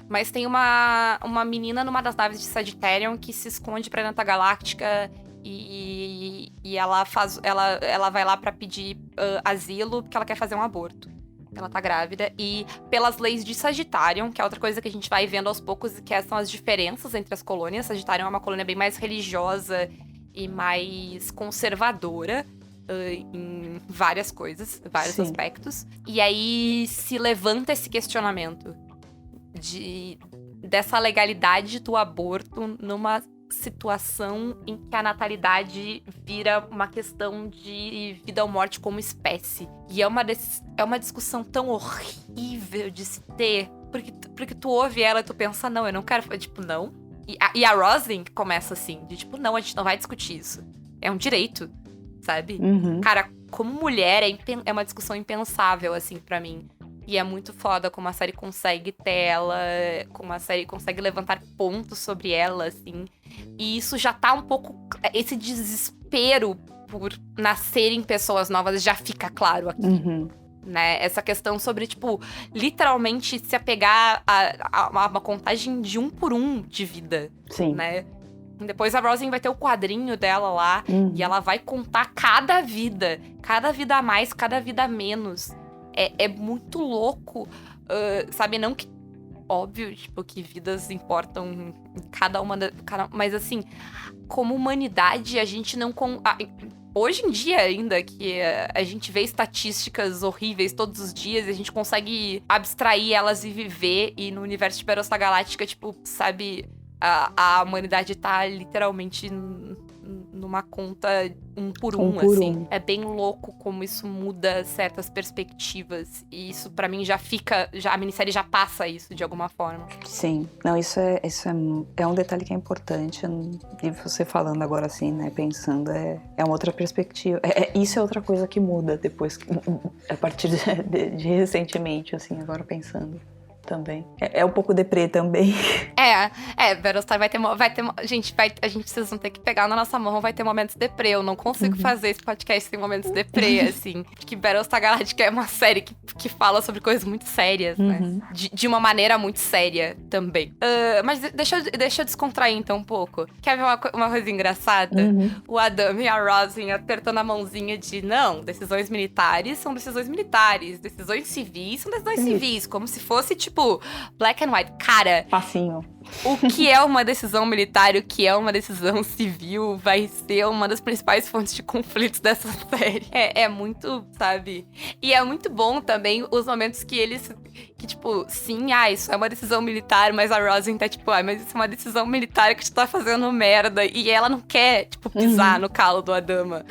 Mas tem uma menina numa das naves de Sagittarion que se esconde pra Nanta Galáctica e ela vai lá pra pedir asilo porque ela quer fazer um aborto. Ela tá grávida. E pelas leis de Sagittarion, que é outra coisa que a gente vai vendo aos poucos, que são as diferenças entre as colônias. Sagittarion é uma colônia bem mais religiosa e mais conservadora em várias coisas, vários aspectos. E aí se levanta esse questionamento dessa legalidade do aborto numa situação em que a natalidade vira uma questão de vida ou morte como espécie. E é uma discussão tão horrível de se ter, porque tu ouve ela e tu pensa, não, eu não quero, tipo, não. E a Rosalind começa assim, de tipo, não, a gente não vai discutir isso. É um direito, sabe? Uhum. Cara, como mulher, é uma discussão impensável, assim, pra mim. E é muito foda como a série consegue ter ela, como a série consegue levantar pontos sobre ela, assim. E isso já tá um pouco... Esse desespero por nascerem pessoas novas já fica claro aqui. Uhum. Né? Essa questão sobre, tipo, literalmente se apegar a uma contagem de 1 por 1 de vida. Sim. Né? Depois a Rosalind vai ter o quadrinho dela lá, e ela vai contar cada vida a mais, cada vida a menos. É muito louco, sabe? Não que... Óbvio, tipo, que vidas importam em cada uma... Mas, assim, como humanidade, a gente não... Hoje em dia, ainda, que a gente vê estatísticas horríveis todos os dias, e a gente consegue abstrair elas e viver, e no universo de Battlestar Galáctica, tipo, sabe... A humanidade tá literalmente numa conta 1 por 1, assim. É bem louco como isso muda certas perspectivas. E isso, pra mim, a minissérie já passa isso, de alguma forma. Sim. Não, isso é um detalhe que é importante. E você falando agora assim, né, pensando, é uma outra perspectiva. Isso é outra coisa que muda depois, a partir de recentemente, assim, agora pensando. Também. É um pouco deprê também. Battlestar vai ter gente, vocês vão ter que pegar na nossa mão, vai ter momentos deprê. Eu não consigo fazer esse podcast sem momentos deprê, assim. Porque Battlestar Galactica é uma série que fala sobre coisas muito sérias, né? De uma maneira muito séria também. Mas deixa eu descontrair então um pouco. Quer ver uma coisa engraçada? O Adam e a Rosalind apertando a mãozinha de, não, decisões militares são decisões militares, decisões civis são decisões civis, como se fosse, tipo, black and white. Cara, facinho. O que é uma decisão militar e o que é uma decisão civil vai ser uma das principais fontes de conflitos dessa série. É muito, sabe? E é muito bom também os momentos que tipo, sim, isso é uma decisão militar, mas a Rosalind tá tipo, mas isso é uma decisão militar que tu tá fazendo merda. E ela não quer, tipo, pisar no calo do Adama.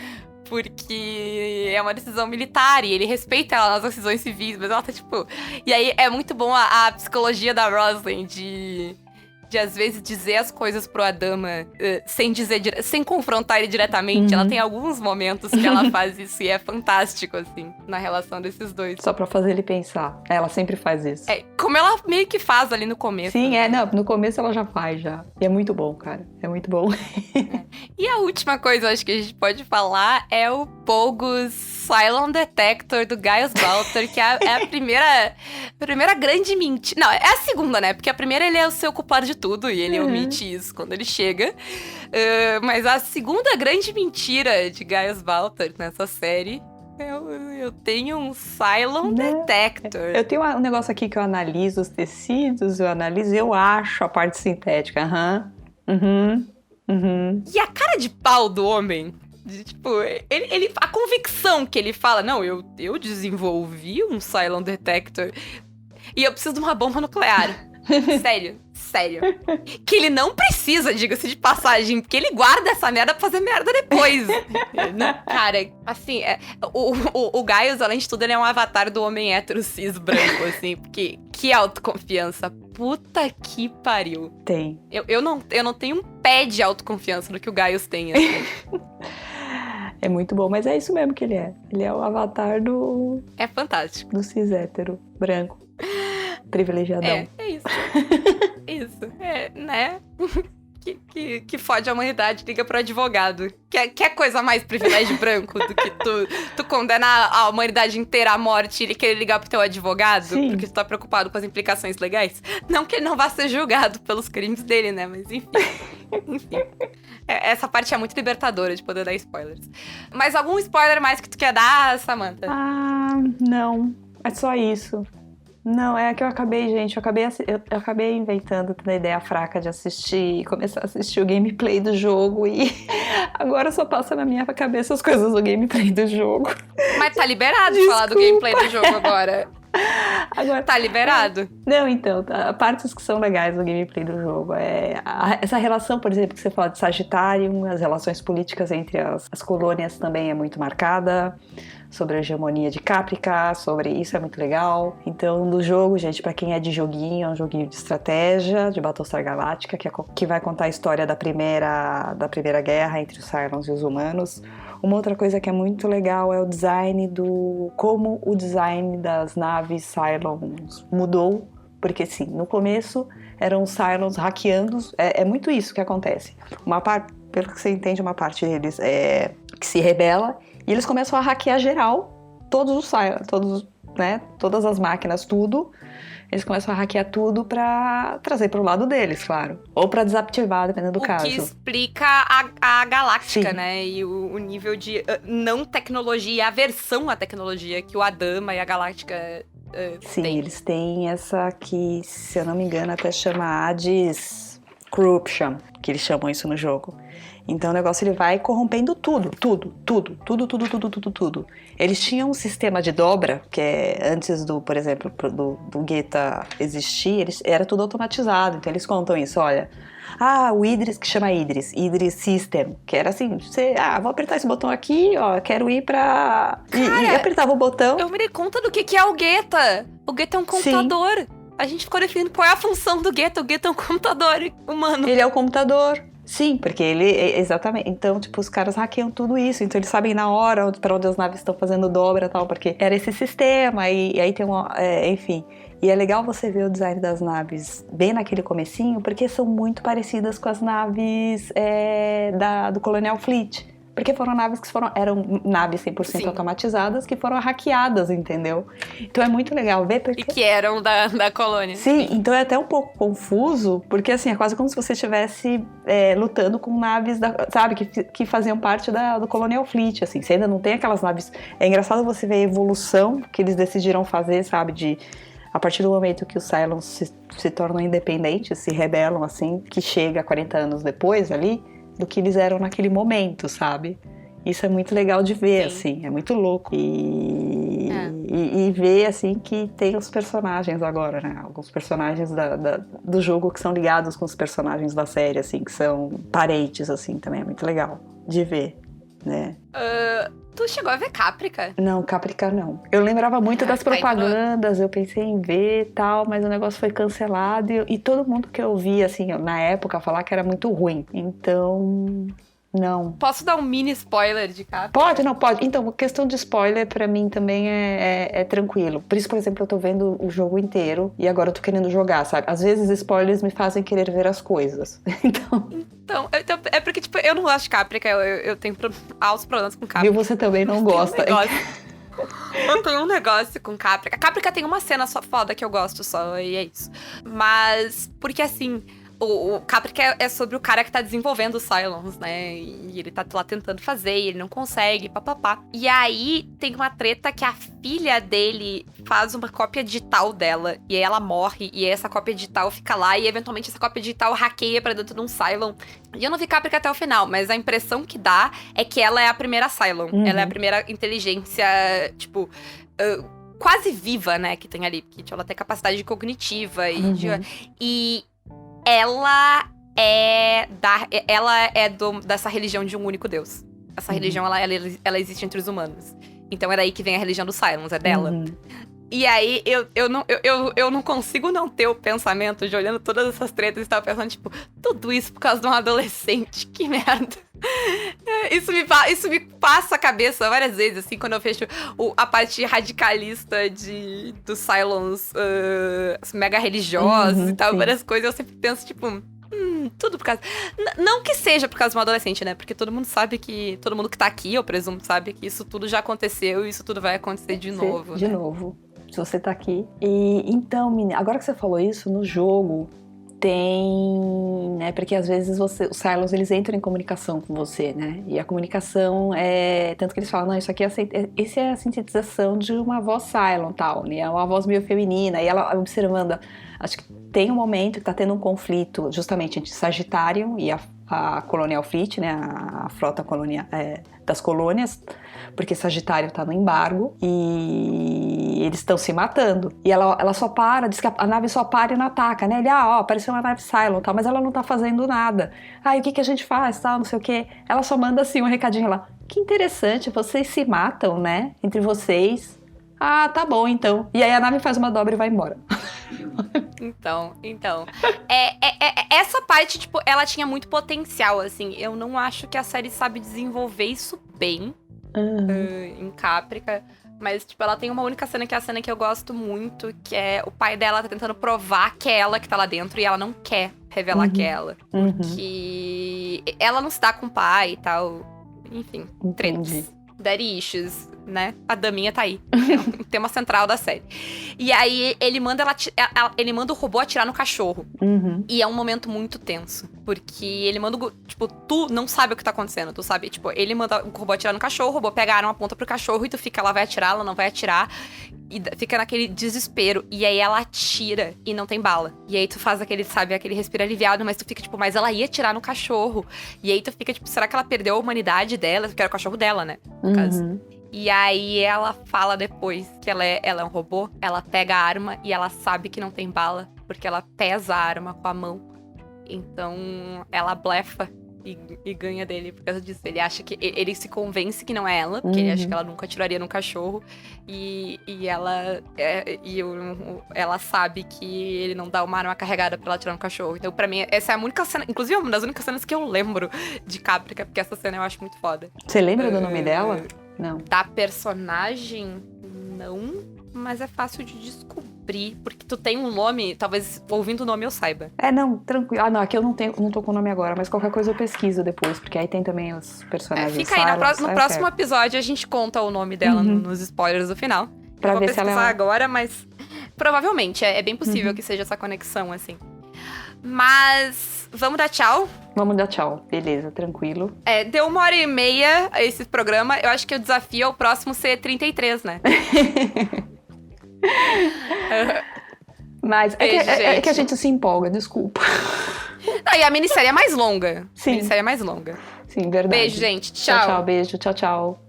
Porque é uma decisão militar e ele respeita ela nas decisões civis, mas ela tá tipo... E aí é muito bom a psicologia da Rosalind de às vezes dizer as coisas pro Adama sem confrontar ele diretamente. Ela tem alguns momentos que ela faz isso e é fantástico, assim, na relação desses dois. Só pra fazer ele pensar. Ela sempre faz isso. Como ela meio que faz ali no começo. Sim, não, no começo ela já faz, já. E é muito bom, cara. É muito bom. E a última coisa, eu acho que a gente pode falar é o Pogus Cylon Detector do Gaius Baltar, que é a primeira grande mentira. Não, é a segunda, né? Porque a primeira ele é o seu culpado de tudo e ele omite isso quando ele chega. Mas a segunda grande mentira de Gaius Baltar nessa série, eu tenho um Cylon Detector. Eu tenho um negócio aqui que eu analiso os tecidos, eu acho a parte sintética. E a cara de pau do homem... Tipo, a convicção que ele fala, não, eu desenvolvi um Cylon Detector e eu preciso de uma bomba nuclear. Sério. Que ele não precisa, diga-se de passagem, porque ele guarda essa merda pra fazer merda depois. Não, cara, assim, o Gaius, além de tudo, ele é um avatar do homem hétero cis branco, assim, porque que autoconfiança. Puta que pariu. Tem. Eu não tenho um pé de autoconfiança no que o Gaius tem, assim. É muito bom, mas é isso mesmo que ele é. Ele é o avatar do... É fantástico. Do cis hétero branco. Privilegiadão. É isso. Isso, né? Que fode a humanidade, liga pro advogado. Quer coisa mais privilégio branco do que tu condenar a humanidade inteira à morte e ele querer ligar pro teu advogado? Sim. Porque tu tá preocupado com as implicações legais? Não que ele não vá ser julgado pelos crimes dele, né? Mas enfim. Essa parte é muito libertadora de poder dar spoilers. Mas algum spoiler mais que tu quer dar, Samantha? Não. É só isso. Não, é que eu acabei, gente, eu acabei inventando, tendo a ideia fraca de começar a assistir o gameplay do jogo e agora só passa na minha cabeça as coisas do gameplay do jogo. Mas tá liberado de falar do gameplay do jogo agora. Agora tá liberado. Não, então, partes que são legais do gameplay do jogo essa relação, por exemplo, que você fala de Sagitário, as relações políticas entre as colônias também é muito marcada, sobre a hegemonia de Caprica, sobre isso é muito legal. Então, do jogo, gente, pra quem é de joguinho, é um joguinho de estratégia, de Battlestar Galactica, que vai contar a história da primeira guerra entre os Cylons e os humanos. Uma outra coisa que é muito legal é o design como o design das naves Cylons mudou, porque sim, no começo eram os Cylons hackeando, é muito isso que acontece. Uma parte, pelo que você entende, uma parte deles que se rebela e eles começam a hackear geral, todos os Cylons, todas as máquinas, tudo. Eles começam a hackear tudo pra trazer pro lado deles, claro. Ou pra desativar, dependendo do caso. O que explica a galáctica, sim, né? E o nível de não tecnologia e aversão à tecnologia que o Adama e a galáctica sim, têm. Eles têm essa que, se eu não me engano, até chama Hades Corruption, que eles chamam isso no jogo. Então o negócio ele vai corrompendo tudo. Eles tinham um sistema de dobra, que antes por exemplo, do Geta existir, era tudo automatizado. Então eles contam isso, olha, o Idris, que chama Idris System, que era assim, você, vou apertar esse botão aqui, ó, quero ir pra... e apertava o botão. Eu me dei conta do que é o Geta. O Geta é um computador. Sim. A gente ficou definindo qual é a função do Geta. O Geta é um computador humano. Ele é o computador. Sim, porque exatamente, então, tipo, os caras hackeiam tudo isso, então eles sabem na hora pra onde as naves estão fazendo dobra e tal, porque era esse sistema, e aí tem enfim. E é legal você ver o design das naves bem naquele comecinho, porque são muito parecidas com as naves do Colonial Fleet. Porque eram naves 100% sim, automatizadas que foram hackeadas, entendeu? Então é muito legal ver porque... E que eram da colônia. Sim, então é até um pouco confuso, porque assim, é quase como se você estivesse lutando com naves, sabe, que faziam parte do Colonial Fleet, assim. Você ainda não tem aquelas naves... É engraçado você ver a evolução que eles decidiram fazer, sabe, a partir do momento que os Cylons se tornam independentes, se rebelam, assim, que chega 40 anos depois ali, do que eles eram naquele momento, sabe? Isso é muito legal de ver, sim, assim, é muito louco. E ver, assim, que tem os personagens agora, né? Alguns personagens do jogo que são ligados com os personagens da série, assim, que são parentes, assim, também é muito legal de ver, né? Tu chegou a ver Caprica? Não, Caprica não. Eu lembrava muito das propagandas, eu pensei em ver e tal, mas o negócio foi cancelado e todo mundo que eu vi, assim, na época, falar que era muito ruim. Então, não. Posso dar um mini spoiler de Caprica? Pode. Então, questão de spoiler pra mim também é tranquilo. Por isso, por exemplo, eu tô vendo o jogo inteiro e agora eu tô querendo jogar, sabe? Às vezes spoilers me fazem querer ver as coisas. Então, é porque, tipo, eu não gosto de Caprica, eu tenho altos problemas com Caprica. Viu? Você também não gosta. Eu tenho um negócio com Caprica. Caprica tem uma cena só foda que eu gosto só, e é isso. Mas, porque assim... O Caprica é sobre o cara que tá desenvolvendo os Cylons, né? E ele tá lá tentando fazer, e ele não consegue, papapá. E aí, tem uma treta que a filha dele faz uma cópia digital dela. E aí ela morre, e essa cópia digital fica lá, e eventualmente essa cópia digital hackeia pra dentro de um Cylon. E eu não vi Caprica até o final, mas a impressão que dá é que ela é a primeira Cylon. Uhum. Ela é a primeira inteligência, tipo... quase viva, né, que tem ali. Porque ela tem capacidade cognitiva e ela é dessa religião de um único Deus. Essa religião, ela existe entre os humanos. Então é daí que vem a religião dos Cylons, é dela. E aí, eu não consigo não ter o pensamento de olhando todas essas tretas e tava pensando, tipo, tudo isso por causa de um adolescente, que merda. Isso me passa a cabeça várias vezes, assim, quando eu fecho a parte radicalista dos Cylons mega religiosos e tal, sim. várias coisas, eu sempre penso, tipo, tudo por causa... Não que seja por causa de um adolescente, né? Porque todo mundo que tá aqui, eu presumo, sabe que isso tudo já aconteceu e isso tudo vai acontecer de novo. De novo, se você tá aqui. E então, menina, agora que você falou isso, no jogo tem, né, porque às vezes os Cylons, eles entram em comunicação com você, né, e a comunicação é, tanto que eles falam, não, isso aqui esse é a sintetização de uma voz Cylon, tal, né, é uma voz meio feminina, e ela observando, acho que tem um momento que tá tendo um conflito justamente entre Sagitário e a Colonial Fleet, né, a frota colonial, das colônias, porque Sagitário tá no embargo e eles estão se matando. E ela só para, diz que a nave só para e não ataca, né? Ele, apareceu uma nave Cylon, tal, mas ela não tá fazendo nada. E o que a gente faz, tal, não sei o quê. Ela só manda assim um recadinho lá. Que interessante, vocês se matam, né? Entre vocês. Tá bom, então. E aí a nave faz uma dobra e vai embora. Então. Essa parte, tipo, ela tinha muito potencial, assim. Eu não acho que a série sabe desenvolver isso bem em Caprica. Mas, tipo, ela tem uma única cena, que é a cena que eu gosto muito, que é o pai dela tá tentando provar que é ela que tá lá dentro e ela não quer revelar que é ela. Porque ela não se dá com o pai e tal. Enfim, tretas. Daddy issues, né? A daminha tá aí. É o tema central da série. E aí, ele manda o robô atirar no cachorro. E é um momento muito tenso. Porque ele manda, tipo, tu não sabe o que tá acontecendo, tu sabe? Tipo, ele manda o robô atirar no cachorro, o robô pega a arma, aponta pro cachorro e tu fica, ela vai atirar, ela não vai atirar. E fica naquele desespero. E aí ela atira e não tem bala. E aí tu faz aquele respiro aliviado, mas tu fica, tipo, mas ela ia atirar no cachorro. E aí tu fica, tipo, será que ela perdeu a humanidade dela? Porque era o cachorro dela, né? No caso. E aí ela fala depois que ela é um robô, ela pega a arma e ela sabe que não tem bala, porque ela pesa a arma com a mão. Então ela blefa e ganha dele por causa disso. Ele acha que... Ele se convence que não é ela, porque ele acha que ela nunca atiraria no cachorro. E ela sabe que ele não dá uma arma carregada pra ela atirar no cachorro. Então, pra mim, essa é a única cena... Inclusive, é uma das únicas cenas que eu lembro de Caprica, porque essa cena eu acho muito foda. Você lembra do nome dela? Não. Da personagem, não. Mas é fácil de descobrir. Porque tu tem um nome, talvez ouvindo o nome eu saiba. Não, tranquilo. Não, aqui eu não tô com o nome agora, mas qualquer coisa eu pesquiso depois, porque aí tem também os personagens. Fica aí, no próximo episódio a gente conta o nome dela nos spoilers do final. Pra eu vou ver se ela pesquisar agora, mas provavelmente é bem possível que seja essa conexão, assim. Mas vamos dar tchau? Vamos dar tchau, beleza, tranquilo. Deu 1h30 esse programa. Eu acho que o desafio é o próximo ser 33, né? Mas é que a gente se empolga, desculpa. E a minissérie é mais longa. Sim. A minissérie é mais longa. Sim, verdade. Beijo, gente. Tchau. Tchau, beijo. Tchau, tchau.